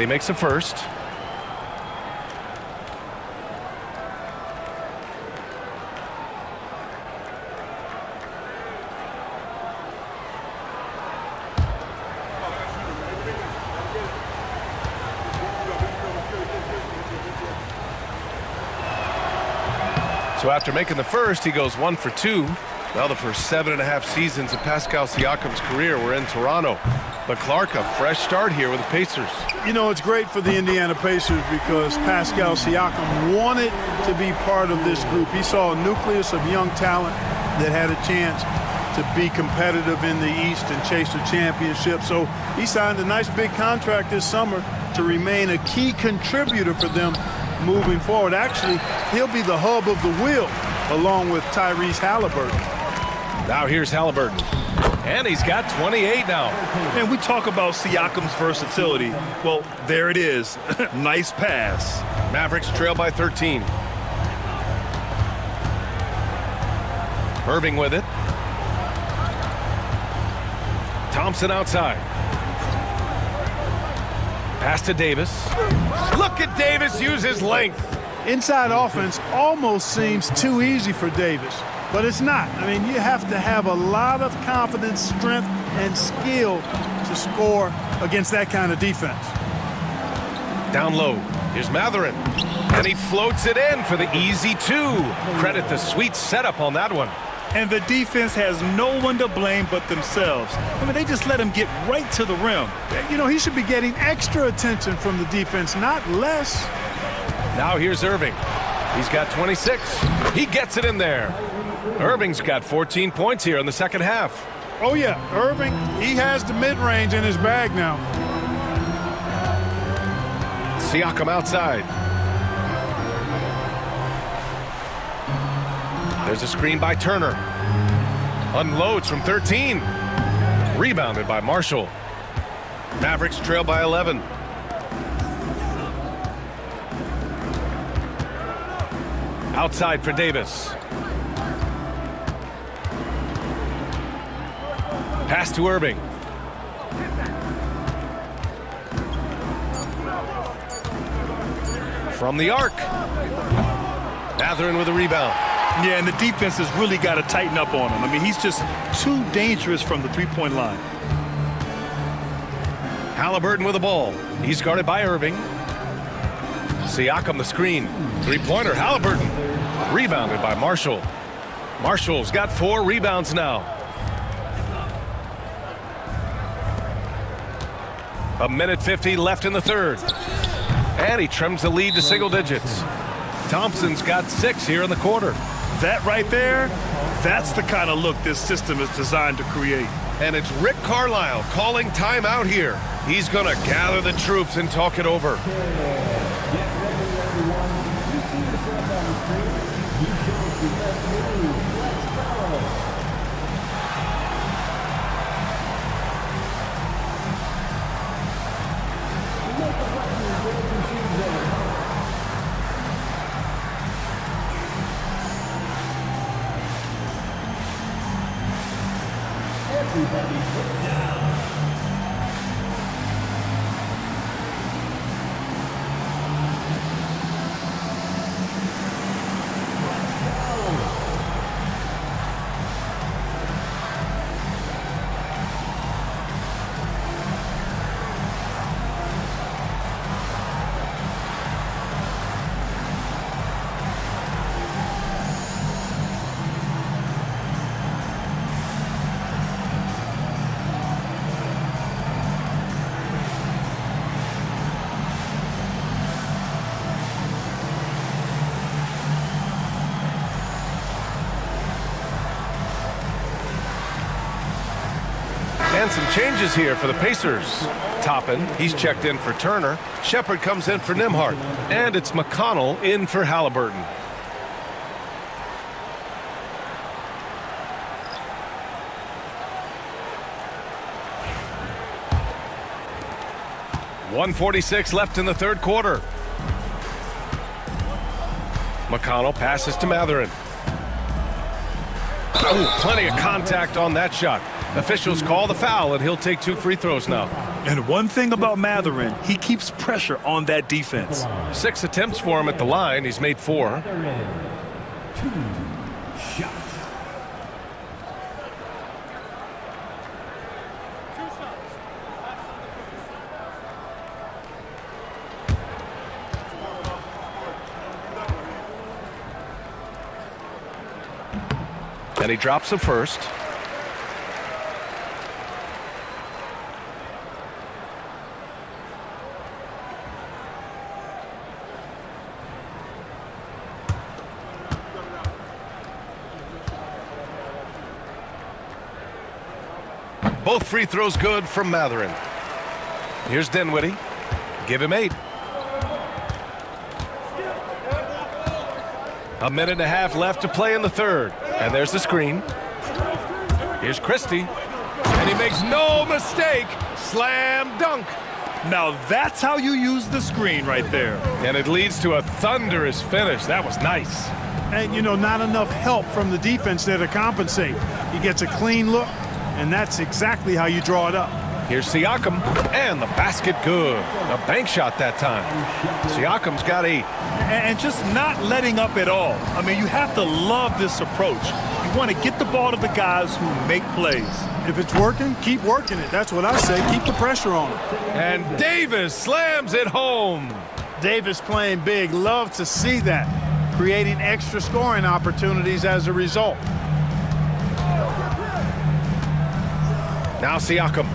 And he makes a first. So after making the first, he goes 1 for 2. Well, the first 7.5 seasons of Pascal Siakam's career were in Toronto. But Clark, a fresh start here with the Pacers.
You know, it's great for the Indiana Pacers because Pascal Siakam wanted to be part of this group. He saw a nucleus of young talent that had a chance to be competitive in the East and chase a championship. So he signed a nice big contract this summer to remain a key contributor for them moving forward. Actually, he'll be the hub of the wheel along with Tyrese Halliburton.
Now here's Halliburton. And he's got 28 now.
And we talk about Siakam's versatility. Well, there it is. Nice pass.
Mavericks trail by 13. Irving with it. Thompson outside. Pass to Davis. Look at Davis use his length.
Inside offense almost seems too easy for Davis, but it's not. I mean, you have to have a lot of confidence, strength, and skill to score against that kind of defense.
Down low. Here's Matherin. And he floats it in for the easy 2. Credit the sweet setup on that one.
And the defense has no one to blame but themselves. I mean, they just let him get right to the rim.
You know, he should be getting extra attention from the defense, not less.
Now here's Irving. He's got 26. He gets it in there. Irving's got 14 points here in the second half.
Oh, yeah, Irving, he has the mid-range in his bag now.
Siakam outside. There's a screen by Turner. Unloads from 13. Rebounded by Marshall. Mavericks trail by 11. Outside for Davis. Pass to Irving. From the arc. Matherin with a rebound.
Yeah, and the defense has really got to tighten up on him. I mean, he's just too dangerous from the three-point line.
Halliburton with the ball. He's guarded by Irving. Siakam the screen. Three-pointer, Halliburton. Rebounded by Marshall. Marshall's got 4 rebounds now. A minute 50 left in the third. And he trims the lead to single digits. Thompson's got 6 here in the quarter.
That right there, that's the kind of look this system is designed to create.
And it's Rick Carlisle calling timeout here. He's going to gather the troops and talk it over.
Everybody put down.
And some changes here for the Pacers. Toppin, he's checked in for Turner. Shepard comes in for Nembhard. And it's McConnell in for Halliburton. .146 left in the third quarter. McConnell passes to Matherin. Oh, plenty of contact on that shot. Officials call the foul, and he'll take 2 free throws now.
And one thing about Matherin, he keeps pressure on that defense.
6 attempts for him at the line. He's made 4.
2 shots.
And he drops the first. Both free throws good from Matherin. Here's Dinwiddie. Give him 8. A minute and a half left to play in the third. And there's the screen. Here's Christie. And he makes no mistake. Slam dunk.
Now that's how you use the screen right there.
And it leads to a thunderous finish. That was nice.
And, you know, not enough help from the defense there to compensate. He gets a clean look, and that's exactly how you draw it up.
Here's Siakam, and the basket good. A bank shot that time. Siakam's got 8.
And just not letting up at all. I mean, you have to love this approach. You want to get the ball to the guys who make plays.
If it's working, keep working it. That's what I say. Keep the pressure on him.
And Davis slams it home.
Davis playing big. Love to see that. Creating extra scoring opportunities as a result.
Now Siakam.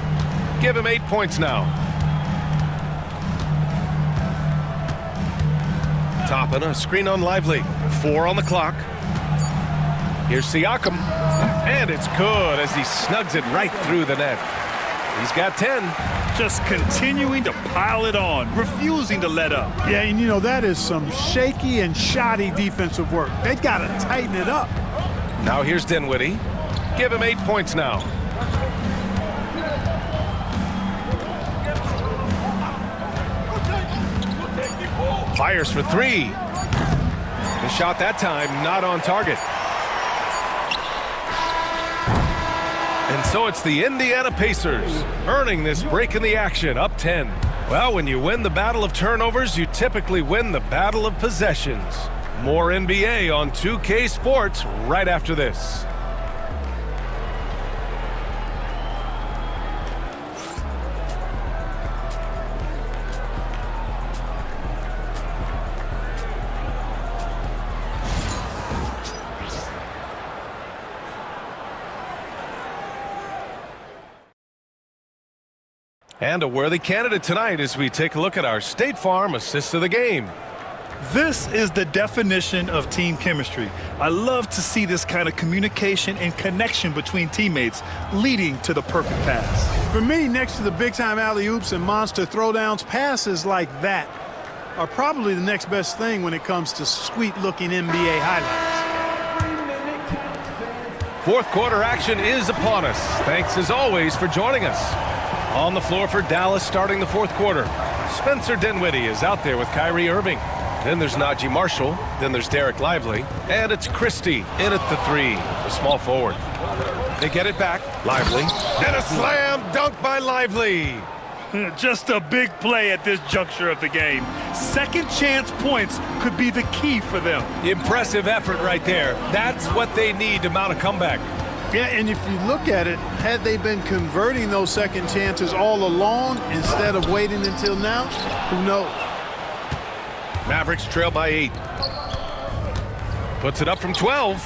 Give him 8 points now. Toppin, a screen on Lively. 4 on the clock. Here's Siakam. And it's good as he snugs it right through the net. He's got 10.
Just continuing to pile it on, refusing to let up.
Yeah, and you know, that is some shaky and shoddy defensive work. They got to tighten it up.
Now here's Dinwiddie. Give him 8 points now. Fires for 3. The shot that time not on target. And so it's the Indiana Pacers earning this break in the action, up 10. Well, when you win the battle of turnovers, you typically win the battle of possessions. More NBA on 2K Sports right after this. And a worthy candidate tonight as we take a look at our State Farm assist of the game.
This is the definition of team chemistry. I love to see this kind of communication and connection between teammates leading to the perfect pass.
For me, next to the big-time alley-oops and monster throwdowns, passes like that are probably the next best thing when it comes to sweet-looking NBA highlights.
3-minute count.
Fourth quarter action is upon us. Thanks as always for joining us. On the floor for Dallas starting the fourth quarter. Spencer Dinwiddie is out there with Kyrie Irving. Then there's Najee Marshall. Then there's Derek Lively. And it's Christie in at the 3, the small forward. They get it back. Lively. And a slam dunk by Lively.
Just a big play at this juncture of the game. Second chance points could be the key for them.
Impressive effort right there. That's what they need to mount a comeback.
Yeah, and if you look at it, had they been converting those second chances all along instead of waiting until now, who knows?
Mavericks trail by 8. Puts it up from 12.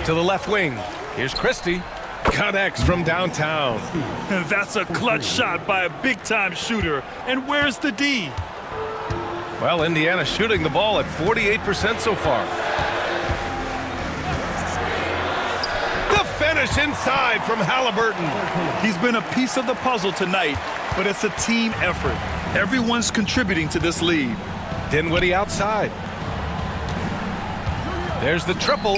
To the left wing. Here's Christie. Connects from downtown.
That's a clutch shot by a big-time shooter. And where's the D?
Well, Indiana shooting the ball at 48% so far. Finish inside from Halliburton.
He's been a piece of the puzzle tonight, but it's a team effort. Everyone's contributing to this lead.
Dinwiddie outside. There's the triple.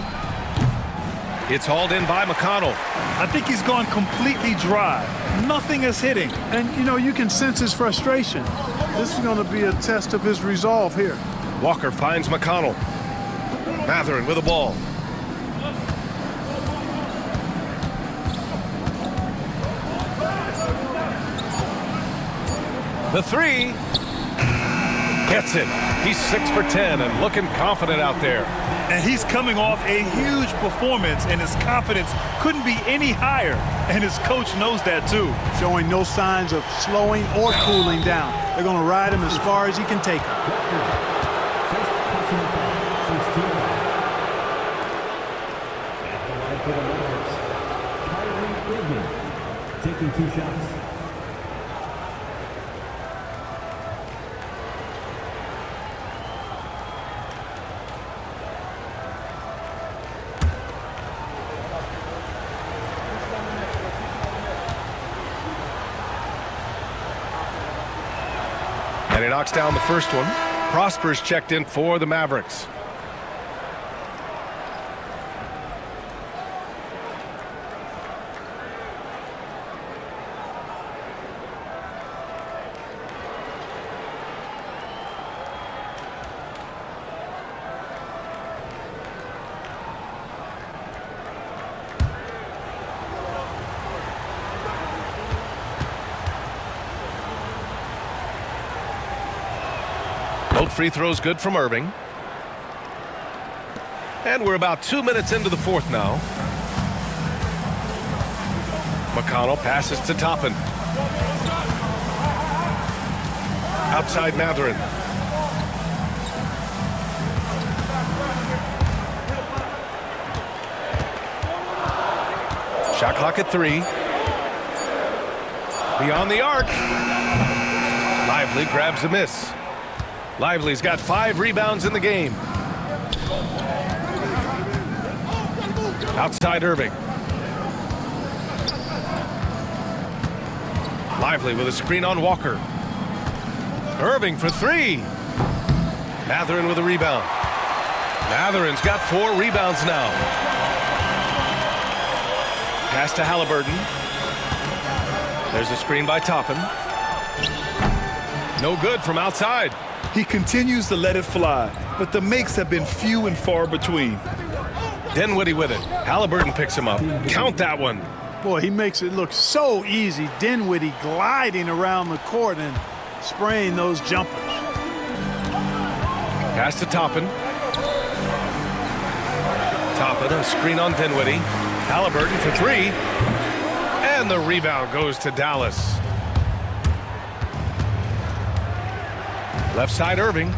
It's hauled in by McConnell.
I think he's gone completely dry. Nothing is hitting.
And, you know, you can sense his frustration. This is going to be a test of his resolve here.
Walker finds McConnell. Matherin with the ball. The three. Gets it. He's 6 for 10 and looking confident out there.
And he's coming off a huge performance, and his confidence couldn't be any higher. And his coach knows that, too.
Showing no signs of slowing or cooling down. They're going to ride him as far as he can take him.
For the Mavericks, taking 2 shots.
And he knocks down the first one. Prosper's checked in for the Mavericks. Both free throws good from Irving. And we're about 2 minutes into the fourth now. McConnell passes to Toppin. Outside Matherin. Shot clock at 3. Beyond the arc. Lively grabs a miss. Lively's got 5 rebounds in the game. Outside Irving. Lively with a screen on Walker. Irving for 3. Matherin with a rebound. Matherin's got 4 rebounds now. Pass to Halliburton. There's a screen by Toppin. No good from outside.
He continues to let it fly, but the makes have been few and far between.
Dinwiddie with it. Halliburton picks him up. Count that one.
Boy, he makes it look so easy. Dinwiddie gliding around the court and spraying those jumpers.
Pass to Toppin. Toppin, a screen on Dinwiddie. Halliburton for 3. And the rebound goes to Dallas. Left side Irving.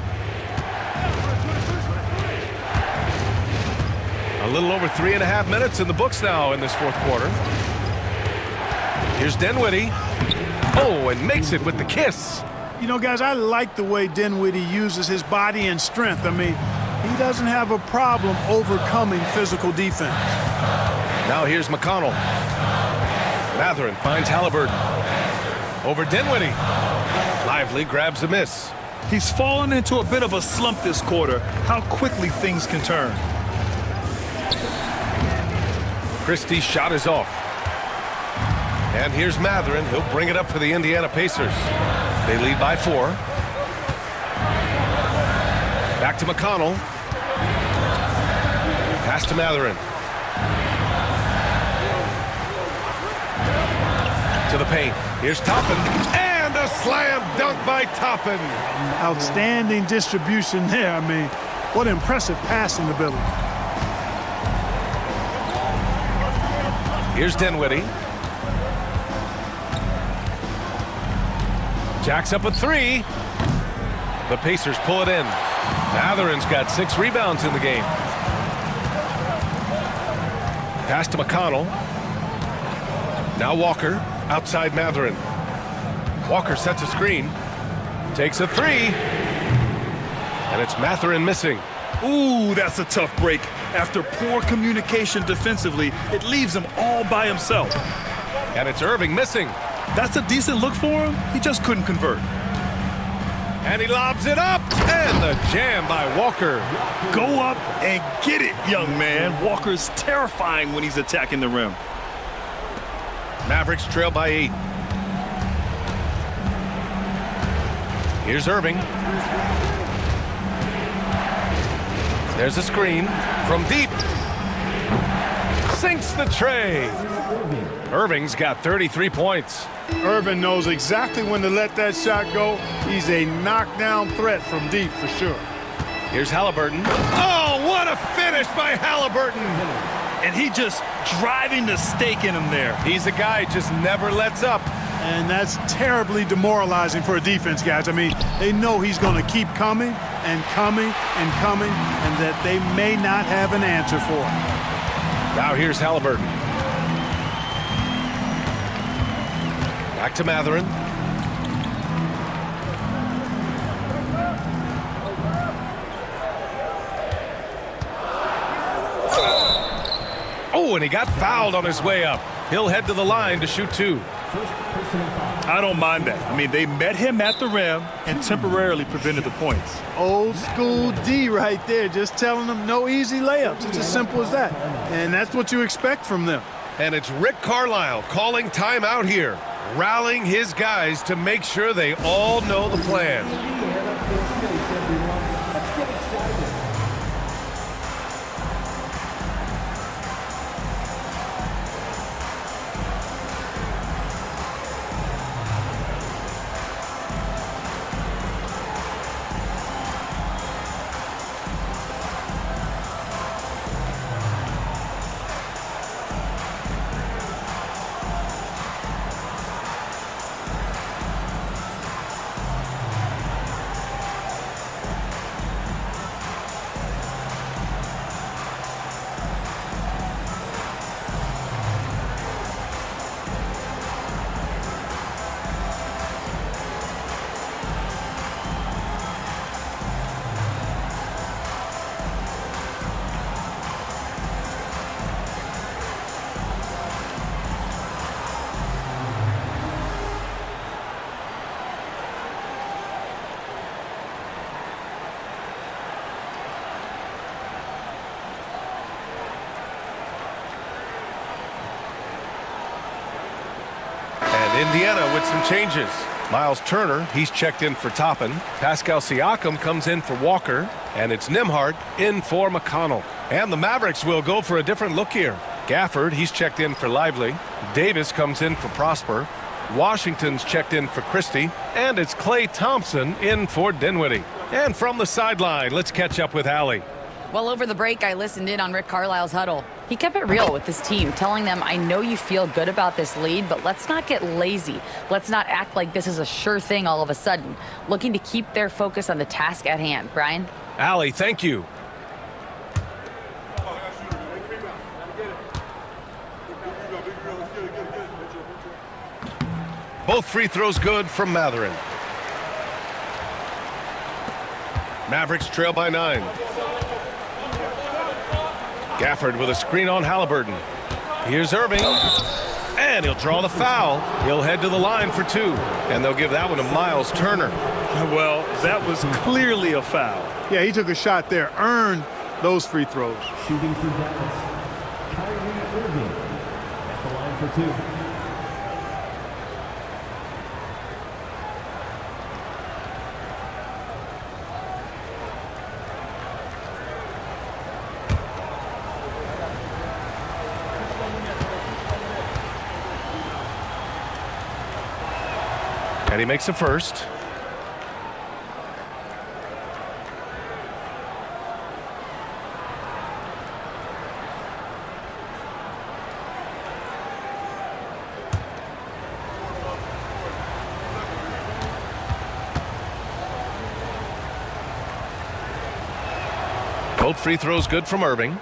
A little over 3.5 minutes in the books now in this fourth quarter. Here's Dinwiddie. Oh, and makes it with the kiss.
You know, guys, I like the way Dinwiddie uses his body and strength. I mean, he doesn't have a problem overcoming physical defense.
Now here's McConnell. Matherin finds Halliburton. Over Dinwiddie. Lively grabs a miss.
He's fallen into a bit of a slump this quarter. How quickly things can turn.
Christie's shot is off. And here's Matherin. He'll bring it up for the Indiana Pacers. They lead by 4. Back to McConnell. Pass to Matherin. To the paint. Here's Toppin. And a slam dunk by Toppin.
Outstanding distribution there. I mean, what impressive passing ability.
Here's Dinwiddie. Jacks up a 3. The Pacers pull it in. Matherin's got 6 rebounds in the game. Pass to McConnell. Now Walker. Outside Matherin. Walker sets a screen. Takes a 3. And it's Matherin missing.
Ooh, that's a tough break. After poor communication defensively, it leaves him all by himself.
And it's Irving missing.
That's a decent look for him. He just couldn't convert.
And he lobs it up. And the jam by Walker.
Go up and get it, young man. Walker's terrifying when he's attacking the rim.
Mavericks trail by 8. Here's Irving. There's a screen from deep. Sinks the tray. Irving's got 33 points.
Irving knows exactly when to let that shot go. He's a knockdown threat from deep for sure.
Here's Halliburton. Oh, what a finish by Halliburton.
And he just driving the stake in him there.
He's a guy who just never lets up.
And that's terribly demoralizing for a defense, guys. I mean, they know he's going to keep coming and coming and coming, and that they may not have an answer for it.
Now here's Halliburton. Back to Matherin. Oh, and he got fouled on his way up. He'll head to the line to shoot 2.
I don't mind that. I mean, they met him at the rim and temporarily prevented the points.
Old school D right there, just telling them no easy layups. It's as simple as that. And that's what you expect from them.
And it's Rick Carlisle calling timeout here, rallying his guys to make sure they all know the plan. Indiana with some changes. Miles Turner, he's checked in for Toppin. Pascal Siakam comes in for Walker. And it's Nembhard in for McConnell. And the Mavericks will go for a different look here. Gafford, he's checked in for Lively. Davis comes in for Prosper. Washington's checked in for Christie. And it's Klay Thompson in for Dinwiddie. And from the sideline, let's catch up with Allie.
Well, over the break, I listened in on Rick Carlisle's huddle. He kept it real with his team, telling them, I know you feel good about this lead, but let's not get lazy. Let's not act like this is a sure thing all of a sudden. Looking to keep their focus on the task at hand. Brian?
Allie, thank you. Both free throws good from Matherin. Mavericks trail by 9. Gafford with a screen on Halliburton. Here's Irving. And he'll draw the foul. He'll head to the line for 2. And they'll give that one to Miles Turner.
Well, that was clearly a foul.
Yeah, he took a shot there, earned those free throws.
Shooting for Dallas, Kyrie Irving at the line for 2.
And he makes a first. Both free throws good from Irving.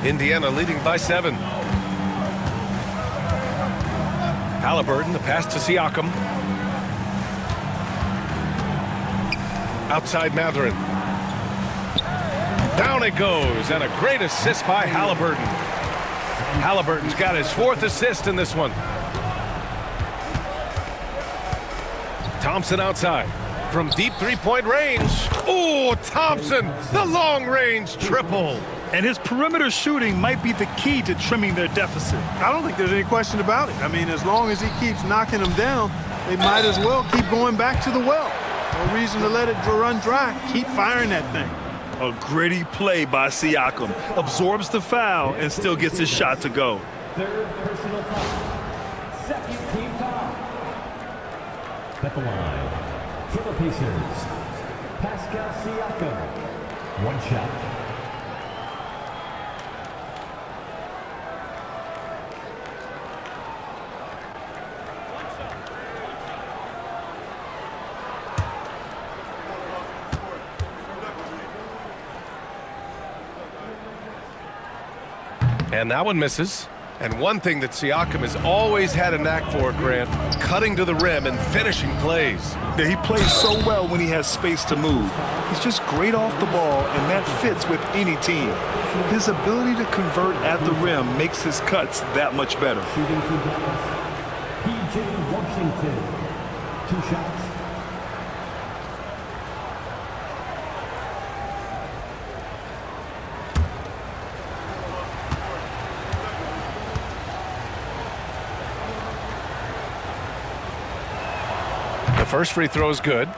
Indiana leading by 7. Halliburton, the pass to Siakam. Outside Matherin. Down it goes, and a great assist by Halliburton. Halliburton's got his 4th assist in this one. Thompson outside. From deep three-point range. Oh, Thompson, the long-range triple.
And his perimeter shooting might be the key to trimming their deficit.
I don't think there's any question about it. I mean, as long as he keeps knocking them down, they might as well keep going back to the well. No reason to let it run dry. Keep firing that thing.
A gritty play by Siakam. Absorbs the foul and still gets his shot to go.
Third personal foul. Second team foul. At the line, for the Pacers, Pascal Siakam. One shot.
And that one misses. And one thing that Siakam has always had a knack for, Grant, cutting to the rim and finishing plays.
Yeah, he plays so well when he has space to move. He's just great off the ball, and that fits with any team. His ability to convert at the rim makes his cuts that much better.
Shooting for Dallas, P.J. Washington. 2 shots.
The first free throw is good.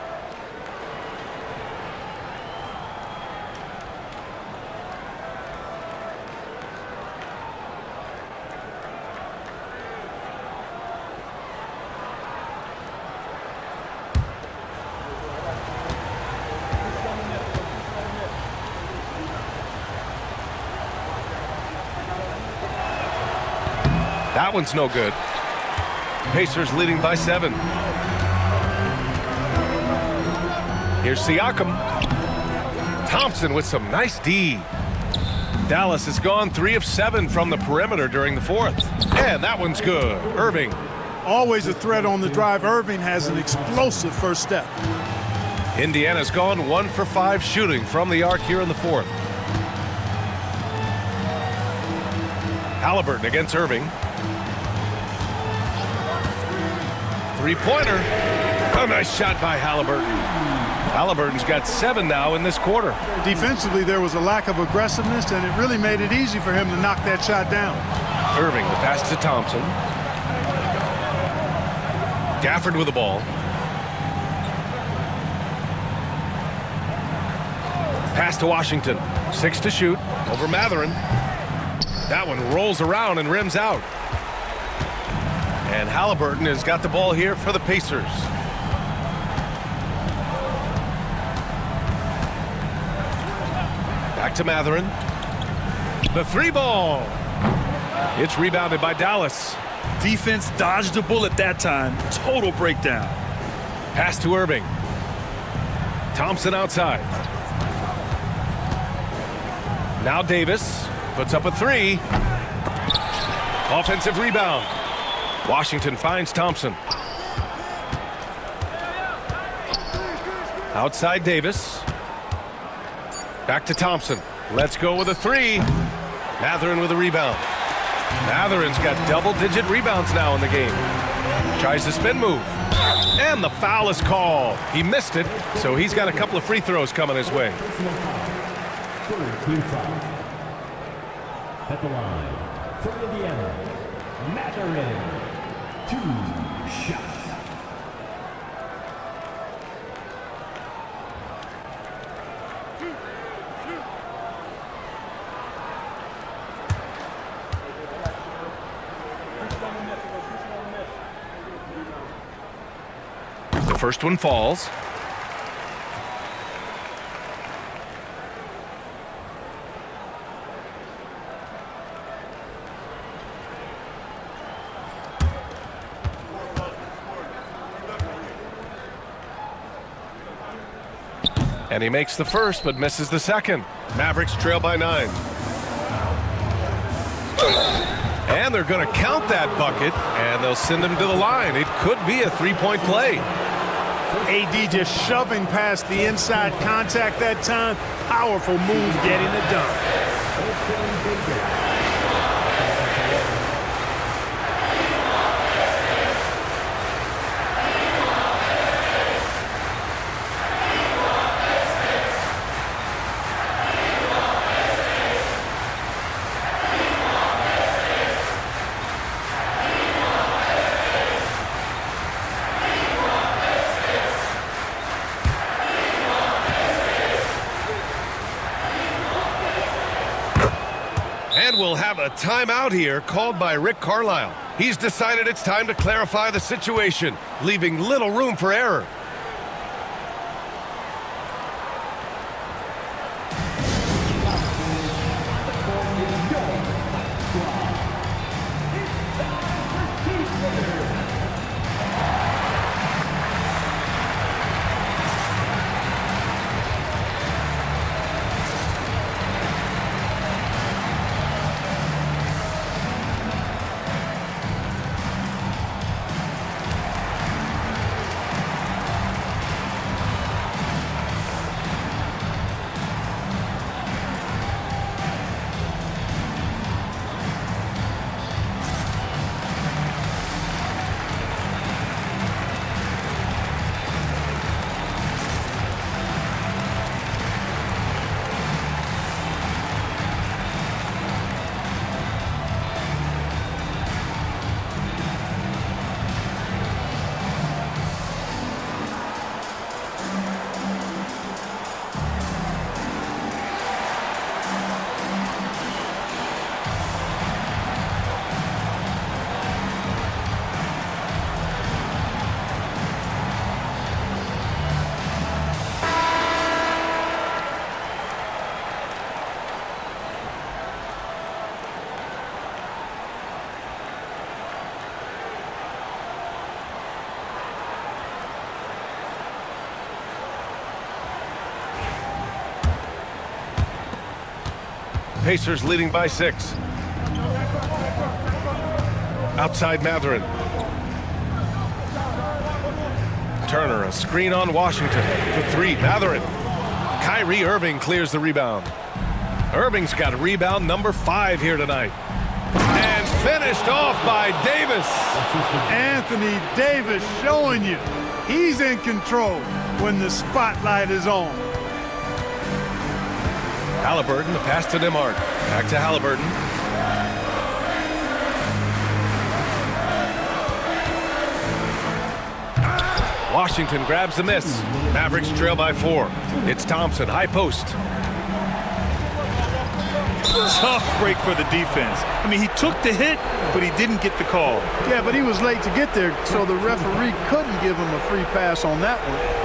That one's no good. Pacers leading by 7. Here's Siakam. Thompson with some nice D. Dallas has gone 3 of 7 from the perimeter during the fourth. And that one's good. Irving.
Always a threat on the drive. Irving has an explosive first step.
Indiana's gone 1 for 5 shooting from the arc here in the fourth. Halliburton against Irving. Three-pointer. A nice shot by Halliburton. Halliburton's got 7 now in this quarter.
Defensively, there was a lack of aggressiveness, and it really made it easy for him to knock that shot down.
Irving, the pass to Thompson. Gafford with the ball. Pass to Washington. 6 to shoot. Over Matherin. That one rolls around and rims out. And Halliburton has got the ball here for the Pacers. Back to Matherin. The 3-ball. It's rebounded by Dallas.
Defense dodged a bullet that time. Total breakdown.
Pass to Irving. Thompson outside. Now Davis puts up a 3. Offensive rebound. Washington finds Thompson. Outside Davis. Back to Thompson. Let's go with a 3. Matherin with a rebound. Matherin's got double-digit rebounds now in the game. Tries the spin move. And the foul is called. He missed it, so he's got a couple of free throws coming his way.
Third team foul. At the line, for Indiana, Matherin. 2 shots.
The first one falls. And he makes the first, but misses the second. Mavericks trail by 9. And they're going to count that bucket, and they'll send him to the line. It could be a 3-point play.
AD just shoving past the inside contact that time. Powerful move getting it done.
And we'll have a timeout here called by Rick Carlisle. He's decided it's time to clarify the situation, leaving little room for error. Pacers leading by 6. Outside Matherin. Turner, a screen on Washington for 3. Matherin. Kyrie Irving clears the rebound. Irving's got rebound number 5 here tonight. And finished off by Davis.
Anthony Davis showing you he's in control when the spotlight is on.
Halliburton, the pass to Nembhard. Back to Halliburton. Washington grabs the miss. Mavericks trail by 4. It's Thompson, high post.
Tough break for the defense. I mean, he took the hit, but he didn't get the call.
Yeah, but he was late to get there, so the referee couldn't give him a free pass on that one.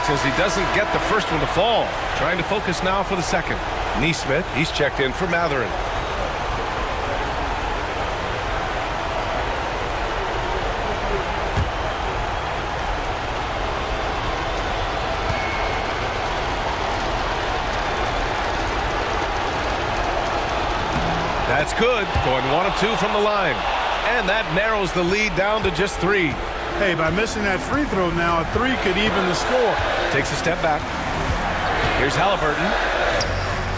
As he doesn't get the first one to fall. Trying to focus now for the second. Nesmith, he's checked in for Matherin. That's good. Going 1 of 2 from the line. And that narrows the lead down to just 3.
Hey, by missing that free throw now, a 3 could even the score.
Takes a step back. Here's Halliburton.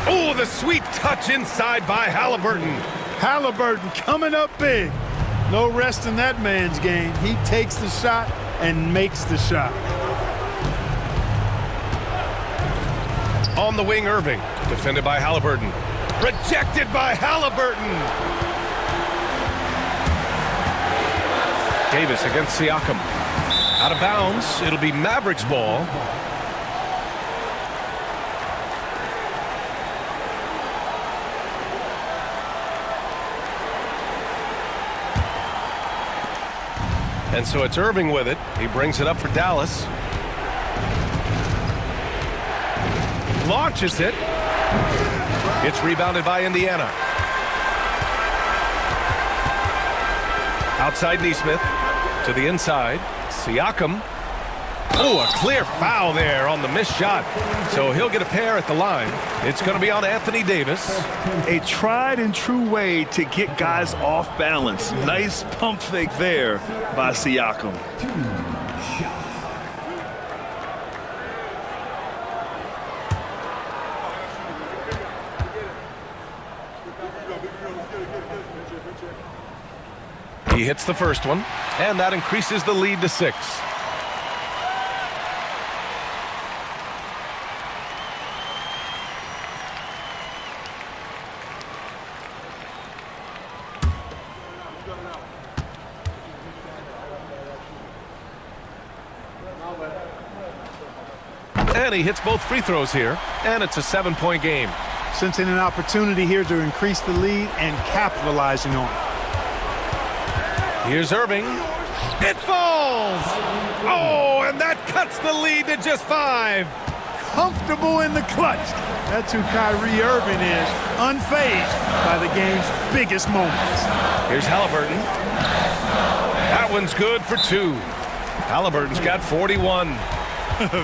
Oh, the sweet touch inside by Halliburton.
Halliburton coming up big. No rest in that man's game. He takes the shot and makes the shot.
On the wing, Irving. Defended by Halliburton. Rejected by Halliburton. Davis against Siakam. Out of bounds. It'll be Mavericks ball. And so it's Irving with it. He brings it up for Dallas. Launches it. It's rebounded by Indiana. Outside Nesmith. To the inside. Siakam. Oh, a clear foul there on the missed shot. So he'll get a pair at the line. It's going to be on Anthony Davis.
A tried and true way to get guys off balance. Nice pump fake there by Siakam.
He hits the first one, and that increases the lead to 6. And he hits both free throws here, and it's a 7-point game.
Sensing an opportunity here to increase the lead and capitalizing on it.
Here's Irving. It falls! Oh, and that cuts the lead to just 5.
Comfortable in the clutch. That's who Kyrie Irving is, unfazed by the game's biggest moments.
Here's Halliburton. That one's good for 2. Halliburton's got 41.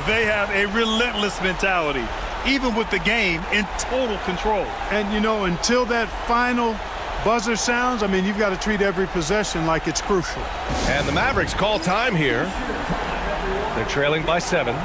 They have a relentless mentality, even with the game in total control.
And, you know, until that final buzzer sounds, I mean, you've got to treat every possession like it's crucial.
And the Mavericks call time here. They're trailing by 7.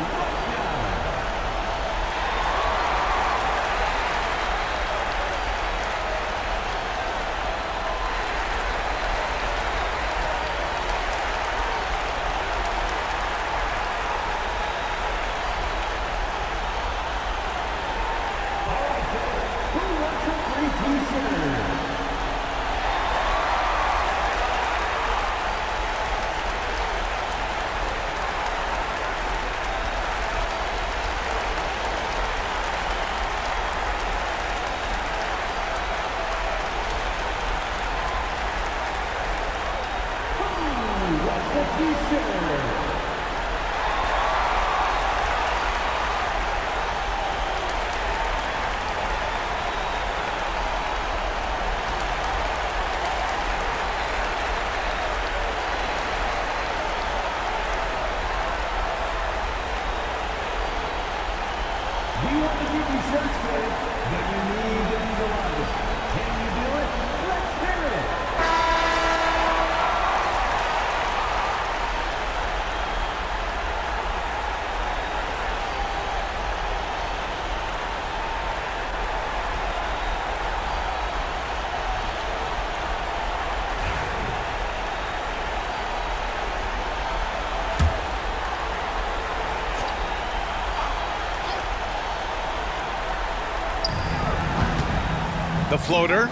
The floater,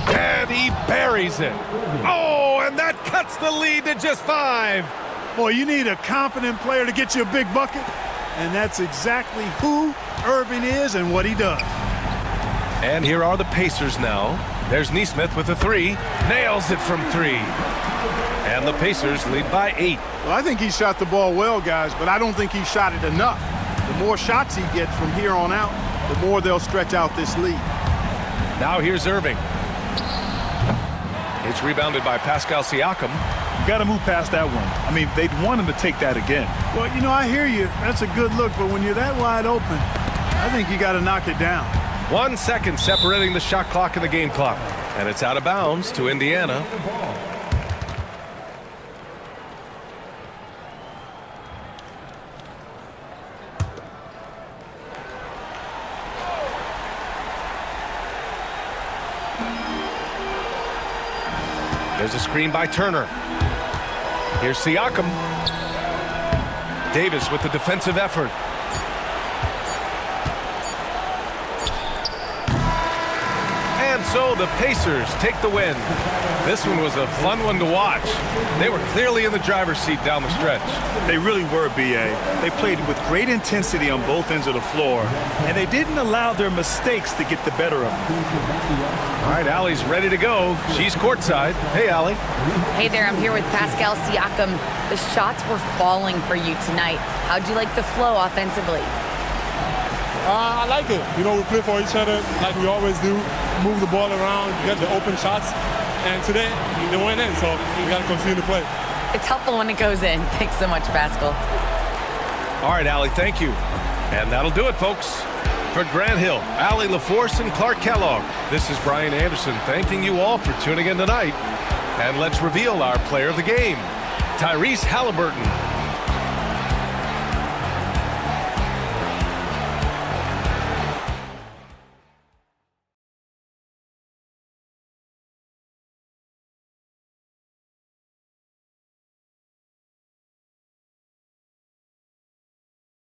and he buries it. Oh, and that cuts the lead to just 5.
Boy, you need a confident player to get you a big bucket, and that's exactly who Irving is and what he does.
And here are the Pacers now. There's Nesmith with a 3, nails it from 3. And the Pacers lead by 8.
Well, I think he shot the ball well, guys, but I don't think he shot it enough. The more shots he gets from here on out, the more they'll stretch out this lead.
Now here's Irving. It's rebounded by Pascal Siakam.
Got to move past that one. I mean, they'd want him to take that again.
Well, you know, I hear you. That's a good look, but when you're that wide open, I think you got to knock it down.
1 second separating the shot clock and the game clock. And it's out of bounds to Indiana. There's a screen by Turner. Here's Siakam. Davis with the defensive effort. And so the Pacers take the win. This one was a fun one to watch. They were clearly in the driver's seat down the stretch.
They really were, B.A. They played with great intensity on both ends of the floor, and they didn't allow their mistakes to get the better of them.
All right, Allie's ready to go. She's courtside. Hey, Allie.
Hey there, I'm here with Pascal Siakam. The shots were falling for you tonight. How'd you like the flow offensively?
I like it. You know, we play for each other like we always do. Move the ball around, get the open shots. And today, they went in, so we got to continue to play.
It's helpful when it goes in. Thanks so much, Pascal.
All right, Allie, thank you. And that'll do it, folks. For Grant Hill, Allie LaForce, and Clark Kellogg, this is Brian Anderson thanking you all for tuning in tonight. And let's reveal our player of the game. Tyrese Halliburton